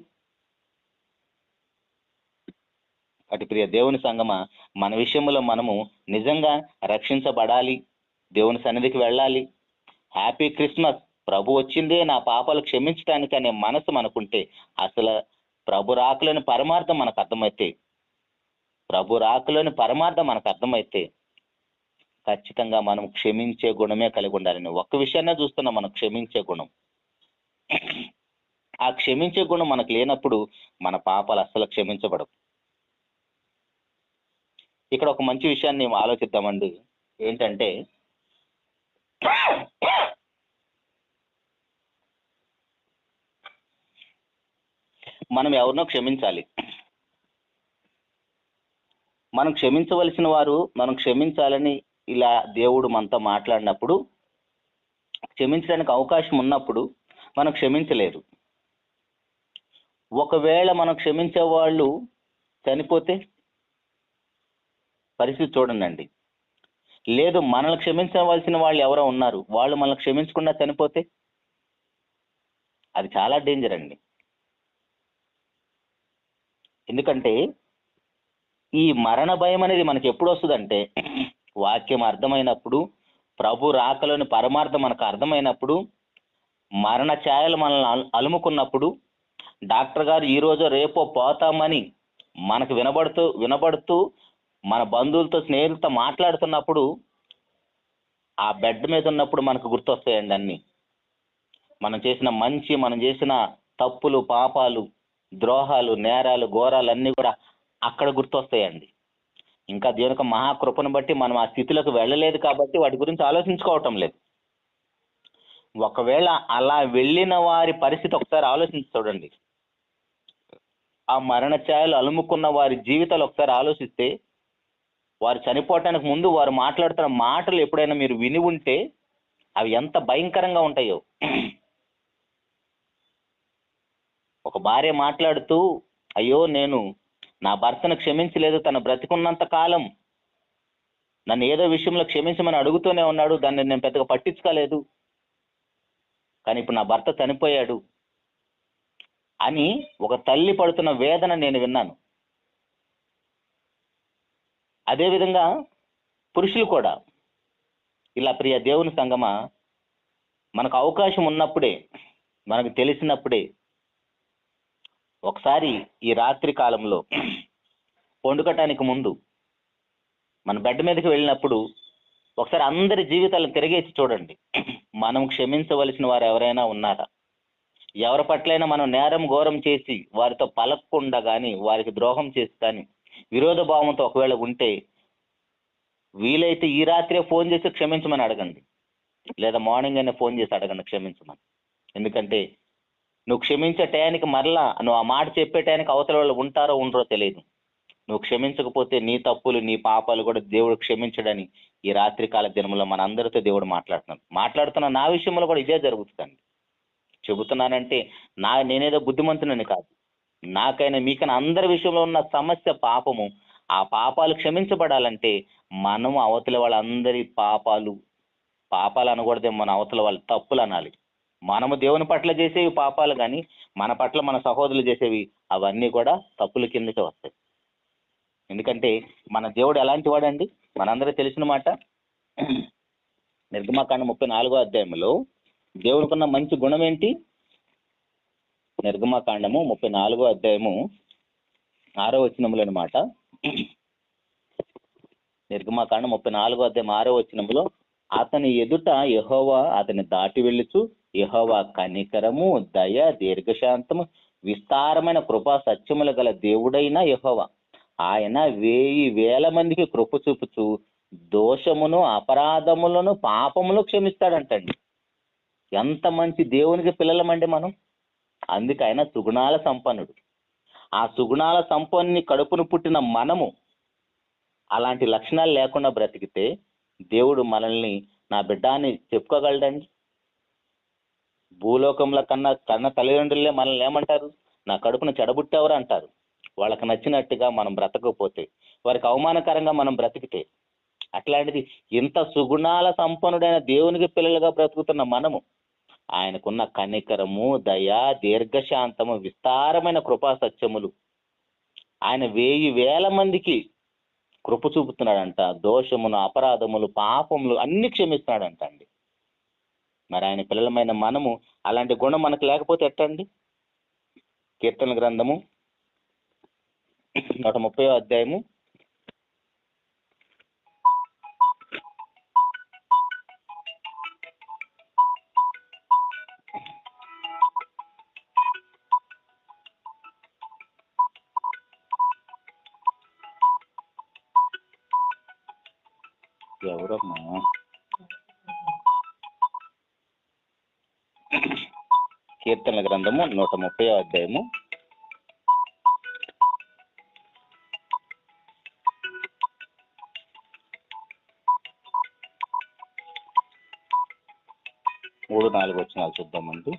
అటు ప్రియ దేవుని సంగమా, మన విషయంలో మనము నిజంగా రక్షించబడాలి, దేవుని సన్నిధికి వెళ్ళాలి, హ్యాపీ క్రిస్మస్, ప్రభు వచ్చిందే నా పాపాలు క్షమించడానికి అనే మనసు మనకుంటే, అసలు ప్రభు రాకలోని పరమార్థం మనకు అర్థమైతే, ఖచ్చితంగా మనం క్షమించే గుణమే కలిగి ఉండాలని ఒక్క విషయాన్నే చూస్తున్నాం, మనం క్షమించే గుణం. ఆ క్షమించే గుణం మనకు లేనప్పుడు మన పాపాలు అస్సలు క్షమించబడవు. ఇక్కడ ఒక మంచి విషయాన్ని ఆలోచిద్దామండి. ఏంటంటే, మనం ఎవరినో క్షమించాలి. మనం క్షమించవలసిన వారు మనం క్షమించాలని ఇలా దేవుడు మనతో మాట్లాడినప్పుడు, క్షమించడానికి అవకాశం ఉన్నప్పుడు మనం క్షమించలేరు. ఒకవేళ మనం క్షమించే వాళ్ళు చనిపోతే పరిస్థితి చూడండి. లేదు, మనల్ని క్షమించవలసిన వాళ్ళు ఎవరో ఉన్నారు, వాళ్ళు మనల్ని క్షమించకుండా చనిపోతే అది చాలా డేంజర్ అండి. ఎందుకంటే ఈ మరణ భయం అనేది మనకి ఎప్పుడు వస్తుందంటే, వాక్యం అర్థమైనప్పుడు, ప్రభు రాకలోని పరమార్థం మనకు అర్థమైనప్పుడు, మరణ ఛాయలు మనల్ని అలుముకున్నప్పుడు, డాక్టర్ గారు ఈ రోజు రేపో పోతామని మనకు వినబడుతూ మన బంధువులతో స్నేహితులతో మాట్లాడుతున్నప్పుడు, ఆ బెడ్ మీద ఉన్నప్పుడు మనకు గుర్తొస్తాయండి అన్ని. మనం చేసిన మంచి, మనం చేసిన తప్పులు, పాపాలు, ద్రోహాలు, నేరాలు, ఘోరాలు అన్నీ కూడా అక్కడ గుర్తొస్తాయండి. ఇంకా దేవుని యొక్క మహాకృపను బట్టి మనం ఆ స్థితిలోకి వెళ్ళలేదు కాబట్టి వాటి గురించి ఆలోచించుకోవటం లేదు. ఒకవేళ అలా వెళ్ళిన వారి పరిస్థితి ఒకసారి ఆలోచించి చూడండి. ఆ మరణ ఛాయలు అలుముకున్న వారి జీవితాలు ఒకసారి ఆలోచిస్తే, వారు చనిపోవటానికి ముందు వారు మాట్లాడుతున్న మాటలు ఎప్పుడైనా మీరు విని ఉంటే అవి ఎంత భయంకరంగా ఉంటాయో. ఒక భార్య మాట్లాడుతూ, అయ్యో నేను నా భర్తను క్షమించలేదు, తను బ్రతికున్నంత కాలం నన్ను ఏదో విషయంలో క్షమించమని అడుగుతూనే ఉన్నాడు, దాన్ని నేను పెద్దగా పట్టించుకోలేదు, కానీ ఇప్పుడు నా భర్త చనిపోయాడు అని ఒక తల్లి పడుతున్న వేదన నేను విన్నాను. అదేవిధంగా పురుషులు కూడా ఇలా, ప్రియ దేవుని సంగమా, మనకు అవకాశం ఉన్నప్పుడే, మనకు తెలిసినప్పుడే, ఒకసారి ఈ రాత్రి కాలంలో పండుకటానికి ముందు మన బెడ్ మీదకి వెళ్ళినప్పుడు ఒకసారి అందరి జీవితాలను తిరిగేసి చూడండి. మనం క్షమించవలసిన వారు ఎవరైనా ఉన్నారా? ఎవరి పట్లైనా మనం నేరం ఘోరం చేసి వారితో పలకకుండా కానీ, వారికి ద్రోహం చేసి కానీ, విరోధ భావంతో ఒకవేళ ఉంటే, వీలైతే ఈ రాత్రే ఫోన్ చేసి క్షమించమని అడగండి, లేదా మార్నింగ్ అయినా ఫోన్ చేసి అడగండి క్షమించమని. ఎందుకంటే నువ్వు క్షమించే టయానికి మరలా నువ్వు ఆ మాట చెప్పే టయానికి అవతల వాళ్ళు ఉంటారో ఉండరో తెలియదు. నువ్వు క్షమించకపోతే నీ తప్పులు, నీ పాపాలు కూడా దేవుడు క్షమించడని ఈ రాత్రి కాల దినంలో మన అందరితో దేవుడు మాట్లాడుతున్న నా విషయంలో కూడా ఇదే జరుగుతుందండి. చెబుతున్నానంటే నేనేదో బుద్ధిమంతునని కాదు, నాకైనా మీకైనా అందరి విషయంలో ఉన్న సమస్య పాపము. ఆ పాపాలు క్షమించబడాలంటే మనం అవతల వాళ్ళందరి పాపాలు అనకూడదే, మన అవతల వాళ్ళ తప్పులు అనాలి. మనము దేవుని పట్ల చేసేవి పాపాలు, కానీ మన పట్ల మన సహోదరులు చేసేవి అవన్నీ కూడా తప్పుల కిందకే వస్తాయి. ఎందుకంటే మన దేవుడు ఎలాంటి వాడండి, మనందరికీ తెలిసిన మాట. నిర్గమకాండం 34వ అధ్యాయంలో దేవుడికున్న మంచి గుణం ఏంటి? నిర్గమకాండము 34వ అధ్యాయము 6వ వచనంలో అన్నమాట. నిర్గమకాండం 34వ అధ్యాయం 6వ వచనంలో, అతని ఎదుట యెహోవా అతని దాటి వెళ్ళుచు, యెహోవా కనికరము, దయ, దీర్ఘశాంతము, విస్తారమైన కృపా సత్యములు గల దేవుడైన యెహోవా, ఆయన 1000 మందికి కృప చూపుచు దోషమును, అపరాధములను, పాపములు క్షమిస్తాడంటండి. ఎంత మంచి దేవునికి పిల్లలమండి మనం. అందుకే ఆయన సుగుణాల సంపన్నుడు. ఆ సుగుణాల సంపన్ని కడుపును పుట్టిన మనము అలాంటి లక్షణాలు లేకుండా బ్రతికితే దేవుడు మనల్ని నా బిడ్డ అని చెప్పుకోగలడండి? భూలోకంలో కన్న తల్లిదండ్రులే మనల్ని ఏమంటారు? నా కడుపును చెడబుట్టేవారు అంటారు. వాళ్ళకి నచ్చినట్టుగా మనం బ్రతకపోతే, వారికి అవమానకరంగా మనం బ్రతికితే. అట్లాంటిది ఇంత సుగుణాల సంపన్నుడైన దేవునికి పిల్లలుగా బ్రతుకుతున్న మనము ఆయనకున్న కనికరము, దయ, దీర్ఘశాంతము, విస్తారమైన కృపా సత్యములు ఆయన 1000 మందికి కృప చూపుతున్నాడంట. దోషమును, అపరాధములు, పాపములు అన్ని క్షమిస్తున్నాడంట అండి. మరి ఆయన పిల్లలమైన మనము అలాంటి గుణం మనకు లేకపోతే ఎట్టండి? కీర్తన గ్రంథము 130వ అధ్యాయము 130వ అధ్యాయము 3-4 వచనాలు చూద్దామండి.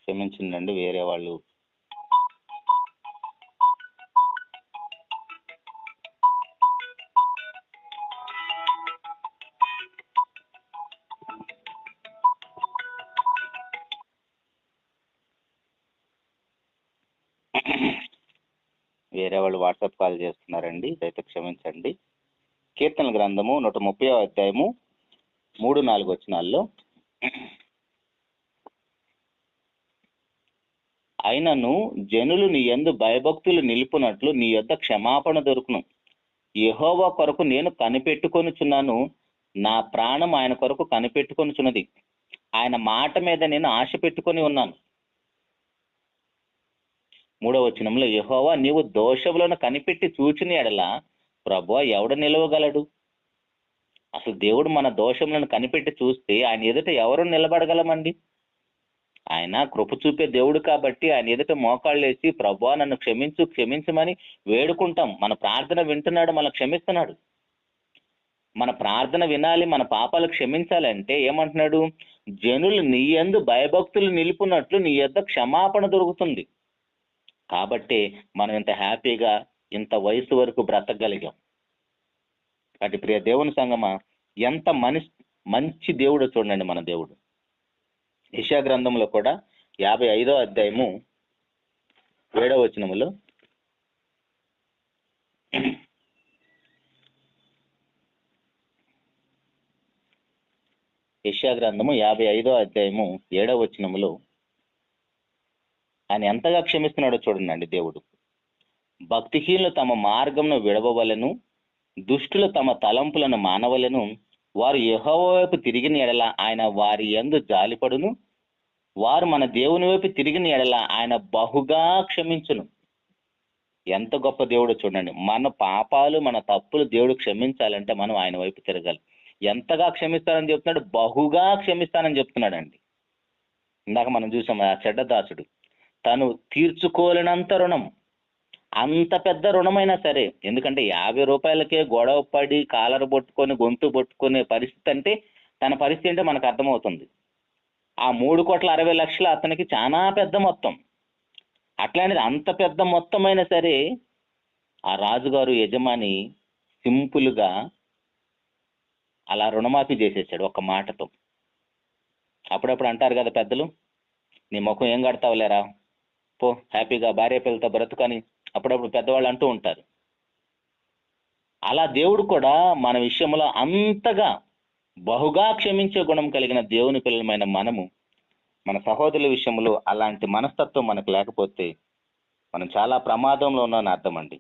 క్షమించిందండి, వేరే వాళ్ళు వాట్సాప్ కాల్ చేస్తున్నారండి, అయితే క్షమించండి. కీర్తన గ్రంథము 130వ అధ్యాయము 3-4 వచనాల్లో, అయినను జనులు నీ యందు భయభక్తులు నిలుపునట్లు నీ యొద్ద క్షమాపణ దొరుకును. యెహోవా కొరకు నేను కనిపెట్టుకొనుచున్నాను, నా ప్రాణం ఆయన కొరకు కనిపెట్టుకొనుచున్నది. ఆయన మాట మీద నేను ఆశ పెట్టుకొని ఉన్నాను. 3వ వచనంలో, యెహోవా నీవు దోషములను కనిపెట్టి చూచిన ఎడల ప్రభువా ఎవడు నిలవగలడు? అసలు దేవుడు మన దోషములను కనిపెట్టి చూస్తే ఆయన ఎదుట ఎవరు నిలబడగలమండి? ఆయన కృప చూపే దేవుడు కాబట్టి ఆయన ఎదుట మోకాళ్ళు వేసి ప్రభువా నన్ను క్షమించు క్షమించమని వేడుకుంటాం. మన ప్రార్థన వింటున్నాడు, మనం క్షమిస్తున్నాడు. మన ప్రార్థన వినాలి, మన పాపాలు క్షమించాలంటే ఏమంటున్నాడు? జనులు నీ యందు భయభక్తులు నిలుపునట్లు నీ యొద్ద క్షమాపణ దొరుకుతుంది. కాబట్టి మనం ఇంత హ్యాపీగా ఇంత వయసు వరకు బ్రతకగలిగాం. కాబట్టి ప్రియ దేవుని సంగమా, ఎంత మంచి దేవుడు చూడండి మన దేవుడు. యెషయా గ్రంథంలో కూడా 55వ అధ్యాయము 7వ వచనములో, యెషయా గ్రంథము 55వ అధ్యాయము 7వ వచనములో ఆయన ఎంతగా క్షమిస్తున్నాడో చూడండి దేవుడు. భక్తిహీనులు తమ మార్గమును విడవవలెను, దుష్టులు తమ తలంపులను మానవలెను. వారు యెహోవా వైపు తిరిగిన ఎడల ఆయన వారి యందు జాలిపడును. వారు మన దేవుని వైపు తిరిగిన ఎడల ఆయన బహుగా క్షమించును. ఎంత గొప్ప దేవుడు చూడండి. మన పాపాలు, మన తప్పులు దేవుడు క్షమించాలంటే మనం ఆయన వైపు తిరగాలి. ఎంతగా క్షమిస్తానని చెప్తున్నాడు? బహుగా క్షమిస్తానని చెప్తున్నాడండి. ఇందాక మనం చూసాం, ఆ చెడ్డదాసుడు తను తీర్చుకోలేనంత రుణం, అంత పెద్ద రుణమైనా సరే, ఎందుకంటే 50 రూపాయలకే గొడవ పడి కాలర్ పట్టుకొని గొంతు పట్టుకునే పరిస్థితి అంటే తన పరిస్థితి అంటే మనకు అర్థమవుతుంది. ఆ 3,60,00,000 అతనికి చాలా పెద్ద మొత్తం. అట్లాంటిది అంత పెద్ద మొత్తమైనా సరే ఆ రాజుగారు యజమాని సింపుల్గా అలా రుణమాఫీ చేసేసాడు ఒక్క మాటతో. అప్పుడప్పుడు అంటారు కదా పెద్దలు, నీ ముఖం ఏం కడతావులేరా, పో హ్యాపీగా భార్య పిల్లలతో బ్రతుకని అప్పుడప్పుడు పెద్దవాళ్ళు అంటూ ఉంటారు. అలా దేవుడు కూడా మన విషయంలో అంతగా బహుగా క్షమించే గుణం కలిగిన దేవుని పిల్లలమైన మనము మన సహోదరుల విషయంలో అలాంటి మనస్తత్వం మనకు లేకపోతే మనం చాలా ప్రమాదంలో ఉన్నామని అర్థం అండి.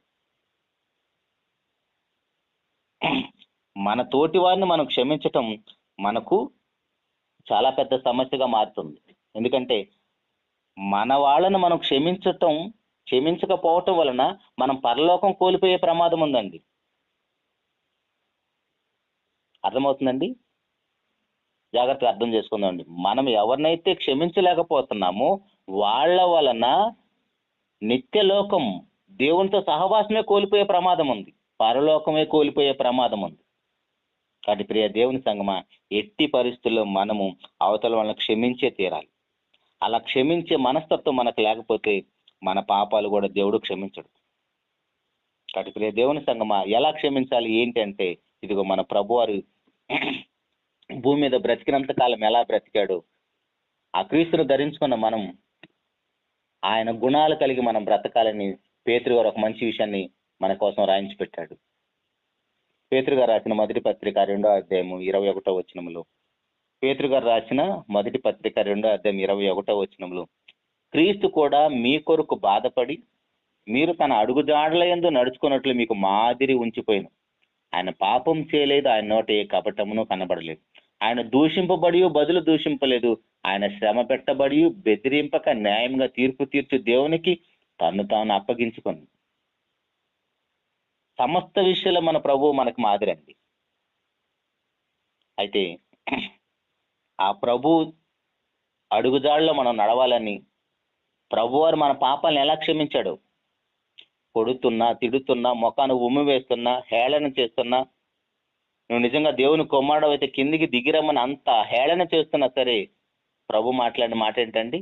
మన తోటి వారిని మనం క్షమించటం మనకు చాలా పెద్ద సమస్యగా మారుతుంది. ఎందుకంటే మన వాళ్ళను మనం క్షమించకపోవటం వలన మనం పరలోకం కోల్పోయే ప్రమాదం ఉందండి. అర్థమవుతుందండి? జాగ్రత్తగా అర్థం చేసుకుందామండి. మనం ఎవరినైతే క్షమించలేకపోతున్నామో వాళ్ళ వలన నిత్యలోకం, దేవునితో సహవాసమే కోల్పోయే ప్రమాదం ఉంది, పరలోకమే కోల్పోయే ప్రమాదం ఉంది. కాబట్టి ప్రియ దేవుని సంగమా, ఎట్టి పరిస్థితుల్లో మనము అవతల వాళ్ళని క్షమించే తీరాలి. అలా క్షమించే మనస్తత్వం మనకు లేకపోతే మన పాపాలు కూడా దేవుడు క్షమించడు. కాబట్టి ప్రియ దేవుని సంగమా, ఎలా క్షమించాలి ఏంటంటే ఇదిగో మన ప్రభువారు భూమి మీద బ్రతికినంత కాలం ఎలా బ్రతికాడు, ఆ క్రీస్తును ధరించుకున్న మనం ఆయన గుణాలు కలిగి మనం బ్రతకాలని పేతురు గారు ఒక మంచి విషయాన్ని మన కోసం రాయించి పెట్టాడు. పేతురు గారు రాసిన మొదటి పత్రిక 2వ అధ్యాయము 21వ వచనములో, పేతురు గారు రాసిన మొదటి పత్రిక 2వ అధ్యాయం 21వ వచనములో, క్రీస్తు కూడా మీ కొరకు బాధపడి మీరు తన అడుగుజాడల యందు నడుచుకున్నట్లు మీకు మాదిరి ఉంచిపోయిన. ఆయన పాపం చేయలేదు, ఆయన నోట ఏ కపటమును కనబడలేదు. ఆయన దూషింపబడి బదులు దూషింపలేదు. ఆయన శ్రమ పెట్టబడి బెదిరింపక న్యాయంగా తీర్పు తీర్చు దేవునికి తను తాను అప్పగించుకుంది. సమస్త విషయాల్లో మన ప్రభువు మనకు మాదిరి అండి. అయితే ఆ ప్రభు అడుగుజాడలో మనం నడవాలని ప్రభువారు మన పాపాలను ఎలా క్షమించాడు, కొడుతున్నా, తిడుతున్నా, ముఖాన్ని ఉమ్మి వేస్తున్నా, హేళన చేస్తున్నా, నువ్వు నిజంగా దేవుని కుమారుడు అయితే కిందికి దిగిరమ్మని అంత హేళన చేస్తున్నా సరే ప్రభు మాట్లాడిన మాట ఏంటండి,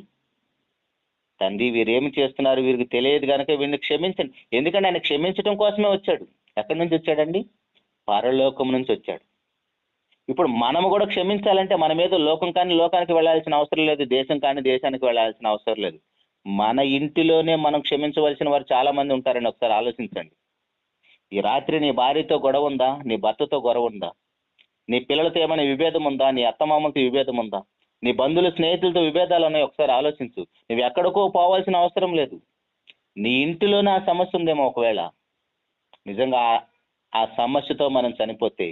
తండ్రి వీరేమి చేస్తున్నారు, వీరికి తెలియదు కనుక వీరిని క్షమించండి. ఎందుకంటే ఆయన క్షమించడం కోసమే వచ్చాడు. ఎక్కడి నుంచి వచ్చాడండి? పరలోకం నుంచి వచ్చాడు. ఇప్పుడు మనము కూడా క్షమించాలంటే మన మీద లోకం కానీ లోకానికి వెళ్ళాల్సిన అవసరం లేదు, దేశం కానీ దేశానికి వెళ్ళాల్సిన అవసరం లేదు. మన ఇంటిలోనే మనం క్షమించవలసిన వారు చాలా మంది ఉంటారని ఒకసారి ఆలోచించండి. ఈ రాత్రి నీ భార్యతో గొడవ ఉందా, నీ భర్తతో గొడవ ఉందా, నీ పిల్లలతో ఏమైనా విభేదం ఉందా, నీ అత్తమామలతో విభేదం ఉందా, నీ బంధువుల స్నేహితులతో విభేదాలు ఉన్నాయి, ఒకసారి ఆలోచించు. నువ్వు ఎక్కడికో పోవాల్సిన అవసరం లేదు. నీ ఇంటిలోనే ఆ సమస్య ఉందేమో. ఒకవేళ నిజంగా ఆ సమస్యతో మనం చనిపోతే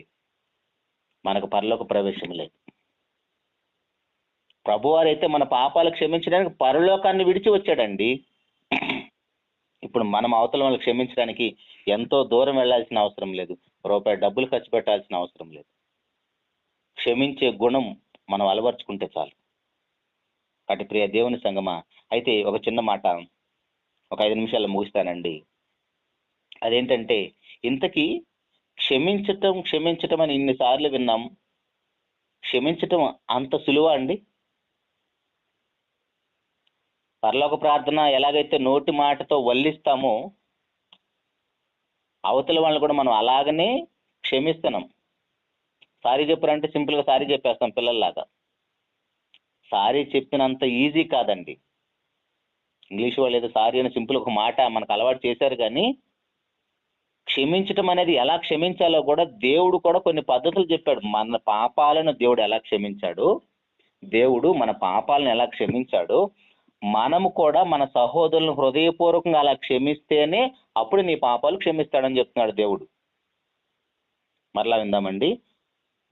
మనకు పరలోక ప్రవేశం లేదు. ప్రభువారు అయితే మన పాపాలు క్షమించడానికి పరలోకాన్ని విడిచి వచ్చాడండి. ఇప్పుడు మనం అవతల వాళ్ళు క్షమించడానికి ఎంతో దూరం వెళ్ళాల్సిన అవసరం లేదు, రూపాయి డబ్బులు ఖర్చు పెట్టాల్సిన అవసరం లేదు. క్షమించే గుణం మనం అలవర్చుకుంటే చాలు. అటు ప్రియ దేవుని సంగమా, అయితే ఒక చిన్న మాట ఒక 5 నిమిషాల్లో ముగిస్తానండి. అదేంటంటే, ఇంతకీ క్షమించటం అని ఇన్నిసార్లు విన్నాం. క్షమించటం అంత సులువా అండి? పరలోక ప్రార్థన ఎలాగైతే నోటి మాటతో వల్లిస్తామో అవతల వాళ్ళని కూడా మనం అలాగనే క్షమిస్తున్నాం. సారీ చెప్పారంటే సింపుల్గా సారీ చెప్పేస్తాం పిల్లల్లాగా. సారీ చెప్పినంత ఈజీ కాదండి. ఇంగ్లీష్ వాళ్ళు ఏదో సారీ అని సింపుల్ ఒక మాట మనకు అలవాటు చేశారు, కానీ క్షమించటం అనేది ఎలా క్షమించాలో కూడా దేవుడు కూడా కొన్ని పద్ధతులు చెప్పాడు. మన పాపాలను దేవుడు ఎలా క్షమించాడు, దేవుడు మన పాపాలను ఎలా క్షమించాడు, మనము కూడా మన సహోదరులను హృదయపూర్వకంగా అలా క్షమిస్తేనే అప్పుడు నీ పాపాలు క్షమిస్తాడని చెప్తున్నాడు దేవుడు. మరలా విందామండి.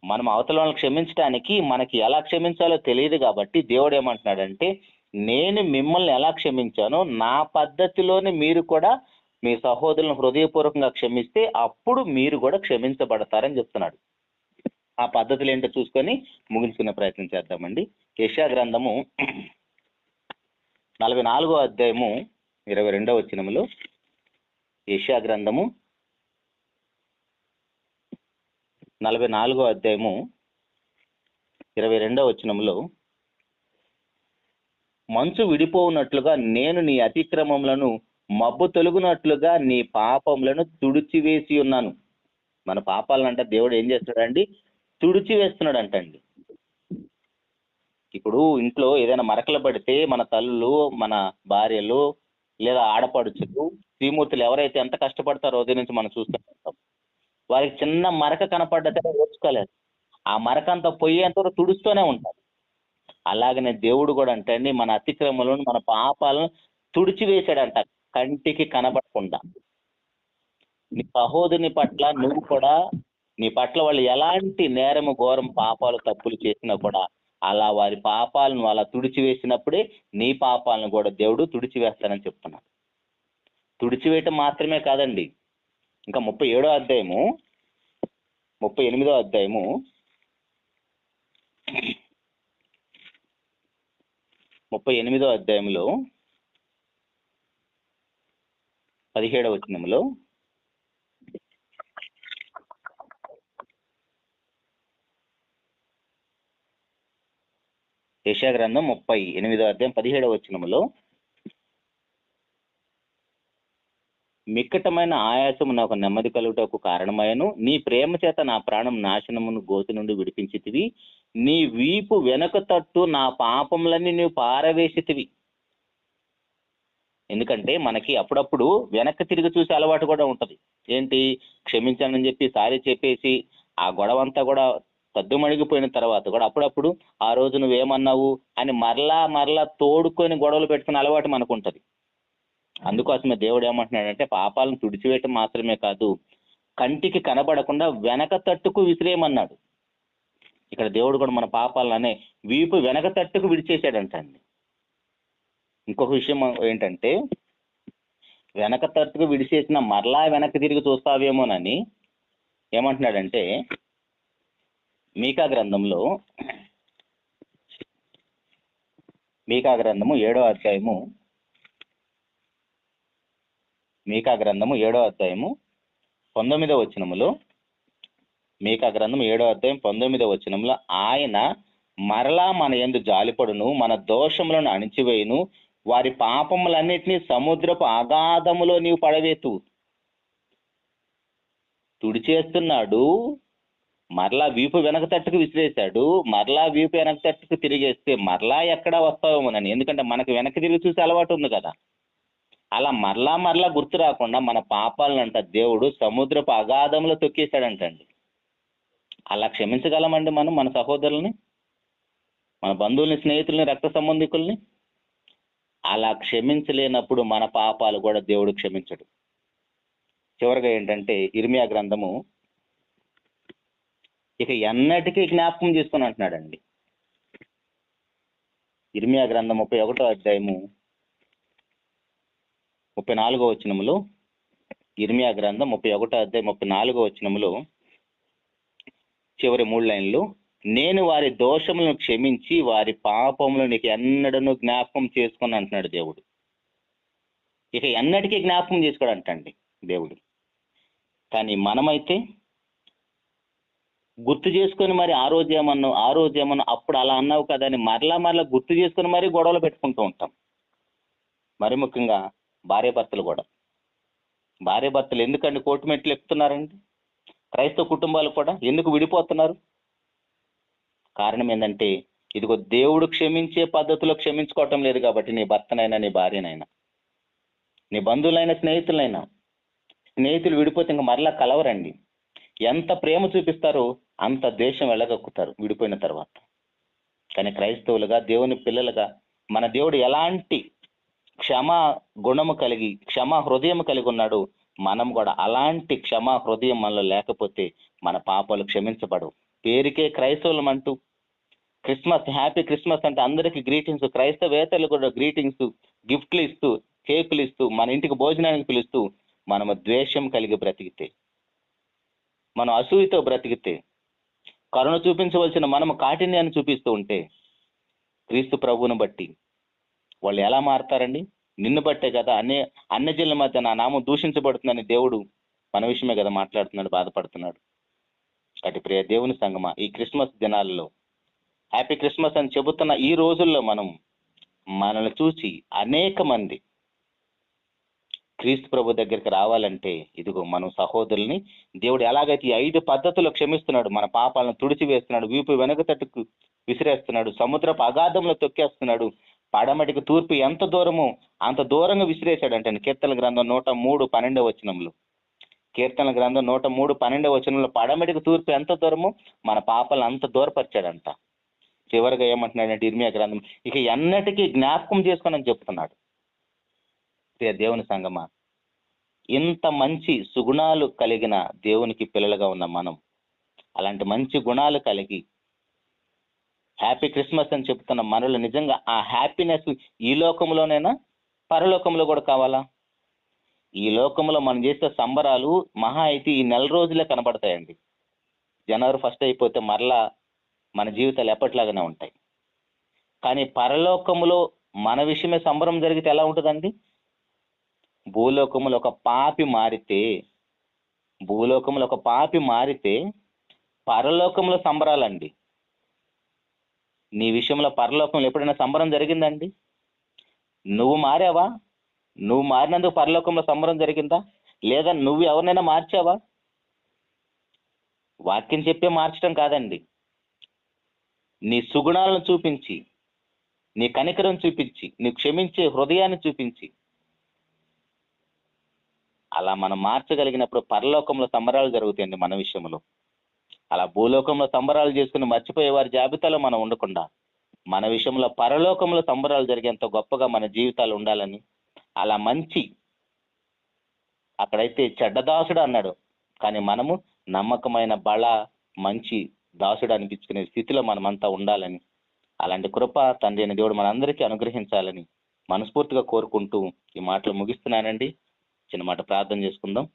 మనం అవతల వాళ్ళని క్షమించడానికి మనకి ఎలా క్షమించాలో తెలియదు కాబట్టి దేవుడు ఏమంటున్నాడంటే, నేను మిమ్మల్ని ఎలా క్షమించానో నా పద్ధతిలోనే మీరు కూడా మీ సహోదరులను హృదయపూర్వకంగా క్షమిస్తే అప్పుడు మీరు కూడా క్షమించబడతారని చెప్తున్నాడు. ఆ పద్ధతులు ఏంటో చూసుకొని ముగించుకునే ప్రయత్నం చేద్దామండి. యెషయా గ్రంథము 44వ అధ్యాయము 22వ వచనములో, యెషయా గ్రంథము 44వ అధ్యాయము 22వ వచనములో, మంచు విడిపోవునట్లుగా నేను నీ అతిక్రమములను, మబ్బు తొలగునట్లుగా నీ పాపములను తుడిచివేసి ఉన్నాను. మన పాపాలనంట దేవుడు ఏం చేస్తున్నాడండి? తుడిచివేస్తున్నాడు అంటండి. ఇప్పుడు ఇంట్లో ఏదైనా మరకలు పడితే మన తల్లులు, మన భార్యలు లేదా ఆడపడుచులు, శ్రీమూర్తులు ఎవరైతే ఎంత కష్టపడతారో ఉదయం నుంచి మనం చూస్తుంటాం. వారికి చిన్న మరక కనపడ్డ ఓర్చుకోలేదు, ఆ మరక అంతా పోయేంత వరకు తుడుస్తూనే ఉంటారు. అలాగనే దేవుడు కూడా అంటే మన అతిక్రమలను, మన పాపాలను తుడిచివేశాడంట, కంటికి కనపడకుండా. నీ సహోదరుని పట్ల నువ్వు కూడా, నీ పట్ల వాళ్ళు ఎలాంటి నేరము, ఘోరం, పాపాలు, తప్పులు చేసినా కూడా అలా వారి పాపాలను అలా తుడిచివేసినప్పుడే నీ పాపాలను కూడా దేవుడు తుడిచివేస్తానని చెప్తున్నాడు. తుడిచివేయటం మాత్రమే కాదండి, ఇంకా 38వ అధ్యాయము 38వ అధ్యాయము 38వ అధ్యాయంలో 17వ వచనంలో, యెషయా గ్రంథం 38వ అధ్యాయం 17వ వచనములో, మిక్కటమైన ఆయాసము నాకు నెమ్మది కలుగుటకు కారణమయ్యను. నీ ప్రేమ చేత నా ప్రాణం నాశనమును గోతి నుండి విడిపించితివి. నీ వీపు వెనక తట్టు నా పాపములన్నీ నీవు పారవేసితివి. ఎందుకంటే మనకి అప్పుడప్పుడు వెనక్కి తిరిగి చూసే అలవాటు కూడా ఉంటది. ఏంటి, క్షమించానని చెప్పి సారీ చెప్పేసి ఆ గొడవ అంతా కూడా సద్దుమణిగిపోయిన తర్వాత కూడా అప్పుడప్పుడు ఆ రోజు నువ్వేమన్నావు అని మరలా తోడుకొని గొడవలు పెట్టుకునే అలవాటు మనకు ఉంటది. అందుకోసమే దేవుడు ఏమంటున్నాడంటే పాపాలను తుడిచివేయటం మాత్రమే కాదు, కంటికి కనబడకుండా వెనక తట్టుకు విసిరేయమన్నాడు. ఇక్కడ దేవుడు కూడా మన పాపాలనే వీపు వెనక తట్టుకు విడిచేశాడంటండి. ఇంకొక విషయం ఏంటంటే, వెనక తట్టుకు విడిచేసిన మరలా వెనక్కి తిరిగి చూస్తావేమోనని ఏమంటున్నాడంటే, మీకా గ్రంథము 7వ అధ్యాయము మీకా గ్రంథము 7వ అధ్యాయము 19వ వచనములో, మీకా గ్రంథం 7వ అధ్యాయం 19వ వచనంలో, ఆయన మరలా మన యందు జాలిపడును, మన దోషములను అణిచివేయును, వారి పాపములన్నిటినీ సముద్రపు అగాధములో నీవు పడవేతు. తుడిచేస్తున్నాడు, మరలా వీపు వెనక తట్టుకు విసిరేశాడు, మరలా వీపు వెనక తట్టుకు తిరిగేస్తే మరలా ఎక్కడా వస్తావేమోనని. ఎందుకంటే మనకు వెనక్కి తిరిగి చూసే అలవాటు ఉంది కదా. అలా మరలా గుర్తు రాకుండా మన పాపాలనంట దేవుడు సముద్రపు అగాధంలో తొక్కేశాడంటండి. అలా క్షమించగలమండి మనం మన సహోదరుల్ని, మన బంధువుల్ని, స్నేహితుల్ని, రక్త సంబంధికుల్ని? అలా క్షమించలేనప్పుడు మన పాపాలు కూడా దేవుడు క్షమించడు. చివరిగా ఏంటంటే, ఇర్మియా గ్రంథము ఇక ఎన్నటికీ జ్ఞాపకం చేసుకుని అంటున్నాడండి. ఇర్మియా గ్రంథం 31వ అధ్యాయము 34వ వచనములో, ఇర్మియా గ్రంథం 31వ అధ్యాయం 34వ వచనములో చివరి 3 లైన్లు, నేను వారి దోషములను క్షమించి వారి పాపములు నీకు ఎన్నడను జ్ఞాపకం చేసుకుని అంటున్నాడు దేవుడు. ఇక ఎన్నటికీ జ్ఞాపకం చేసుకోడు అంటండి దేవుడు. కానీ మనమైతే గుర్తు చేసుకొని మరి ఆ రోజు ఏమన్నా అప్పుడు అలా అన్నావు కదా అని మరలా గుర్తు చేసుకొని మరీ గొడవలు పెట్టుకుంటూ ఉంటాం. మరి ముఖ్యంగా భార్యాభర్తలు ఎందుకండి కోర్టు మెట్లు ఎక్కుతున్నారండి? క్రైస్తవ కుటుంబాలు కూడా ఎందుకు విడిపోతున్నారు? కారణం ఏంటంటే, ఇదిగో దేవుడు క్షమించే పద్ధతిలో క్షమించుకోవటం లేదు కాబట్టి, నీ భర్తనైనా, నీ భార్యనైనా, నీ బంధువులైనా, స్నేహితులు విడిపోతే ఇంకా మరలా కలవరండి. ఎంత ప్రేమ చూపిస్తారో అంత ద్వేషం వెళ్ళగక్కుతారు విడిపోయిన తర్వాత. కానీ క్రైస్తవులుగా, దేవుని పిల్లలుగా మన దేవుడు ఎలాంటి క్షమా గుణము కలిగి, క్షమా హృదయం కలిగి ఉన్నాడు. మనం కూడా అలాంటి క్షమా హృదయం మనలో లేకపోతే మన పాపాలు క్షమించబడవు. పేరుకే క్రైస్తవులం అంటూ క్రిస్మస్, హ్యాపీ క్రిస్మస్ అంటే అందరికీ గ్రీటింగ్స్, క్రైస్తవేతలు కూడా గ్రీటింగ్స్, గిఫ్ట్లు ఇస్తూ, కేకులు ఇస్తూ, మన ఇంటికి భోజనానికి పిలుస్తూ, మనము ద్వేషం కలిగి బ్రతికితే, మనం అసూయతో బ్రతికితే, కరుణ చూపించవలసిన మనము కాఠిన్యాన్ని చూపిస్తూ ఉంటే, క్రీస్తు ప్రభువును బట్టి వాళ్ళు ఎలా మారుతారండి? నిన్ను బట్టే కదా అన్యజనుల మధ్య నా నామం దూషించబడుతుందని దేవుడు మన విషయమే కదా మాట్లాడుతున్నాడు, బాధపడుతున్నాడు. కాబట్టి ప్రియ దేవుని సంగమా, ఈ క్రిస్మస్ దినాల్లో హ్యాపీ క్రిస్మస్ అని చెబుతున్న ఈ రోజుల్లో మనల్ని చూసి అనేక మంది క్రీస్తు ప్రభు దగ్గరికి రావాలంటే, ఇదిగో మనం సహోదరుల్ని దేవుడు ఎలాగైతే ఈ 5 పద్ధతుల్లో క్షమిస్తున్నాడు, మన పాపాలను తుడిచివేస్తున్నాడు, వీపు వెనక తట్టుకు విసిరేస్తున్నాడు, సముద్రపు అగాధంలో తొక్కేస్తున్నాడు, పడమటికి తూర్పు ఎంత దూరమో అంత దూరంగా విసిరేశాడంటే. కీర్తనల గ్రంథం 103:12 వచనంలో, కీర్తనల గ్రంథం 103:12 వచనంలో పడమటికి తూర్పు ఎంత దూరమో మన పాపాలను అంత దూరపరిచాడంట. చివరిగా ఏమంటున్నాడంటే ఇర్మియా గ్రంథం, ఇక ఎన్నటికీ జ్ఞాపకం చేసుకోనని చెప్తున్నాడు. దేవుని సంగమా, ఇంత మంచి సుగుణాలు కలిగిన దేవునికి పిల్లలుగా ఉన్న మనం అలాంటి మంచి గుణాలు కలిగి హ్యాపీ క్రిస్మస్ అని చెప్తున్న మనలో నిజంగా ఆ హ్యాపీనెస్ ఈ లోకంలోనైనా పరలోకంలో కూడా కావాలా? ఈ లోకంలో మనం చేసే సంబరాలు మహా అయితే ఈ 4 రోజులే కనబడతాయండి. జనవరి 1 అయిపోతే మరలా మన జీవితాలు ఎప్పటిలాగానే ఉంటాయి. కానీ పరలోకములో మన విషయమే సంబరం జరిగితే ఎలా ఉంటుందండి? భూలోకములో ఒక పాపి మారితే పరలోకంలో సంబరాలండి. నీ విషయంలో పరలోకంలో ఎప్పుడైనా సంబరం జరిగిందండి? నువ్వు మారావా? నువ్వు మారినందుకు పరలోకంలో సంబరం జరిగిందా? లేదా నువ్వు ఎవరినైనా మార్చావా? వాక్యం చెప్పే మార్చడం కాదండి, నీ సుగుణాలను చూపించి, నీ కనికరం చూపించి, నీ క్షమించే హృదయాన్ని చూపించి అలా మనం మార్చగలిగినప్పుడు పరలోకంలో సంబరాలు జరుగుతాయండి మన విషయంలో. అలా భూలోకంలో సంబరాలు చేసుకుని మర్చిపోయే వారి జాబితాలో మనం ఉండకుండా మన విషయంలో పరలోకంలో సంబరాలు జరిగేంత గొప్పగా మన జీవితాలు ఉండాలని, అలా మంచి, అక్కడైతే చెడ్డ దాసుడు అన్నాడు, కానీ మనము నమ్మకమైన బల మంచి దాసుడు అనిపించుకునే స్థితిలో మనమంతా ఉండాలని, అలాంటి కృప తండ్రి అయిన దేవుడు మనందరికీ అనుగ్రహించాలని మనస్ఫూర్తిగా కోరుకుంటూ ఈ మాటలు ముగిస్తున్నానండి. చిన్న మాట ప్రార్థన చేసుకుందాం.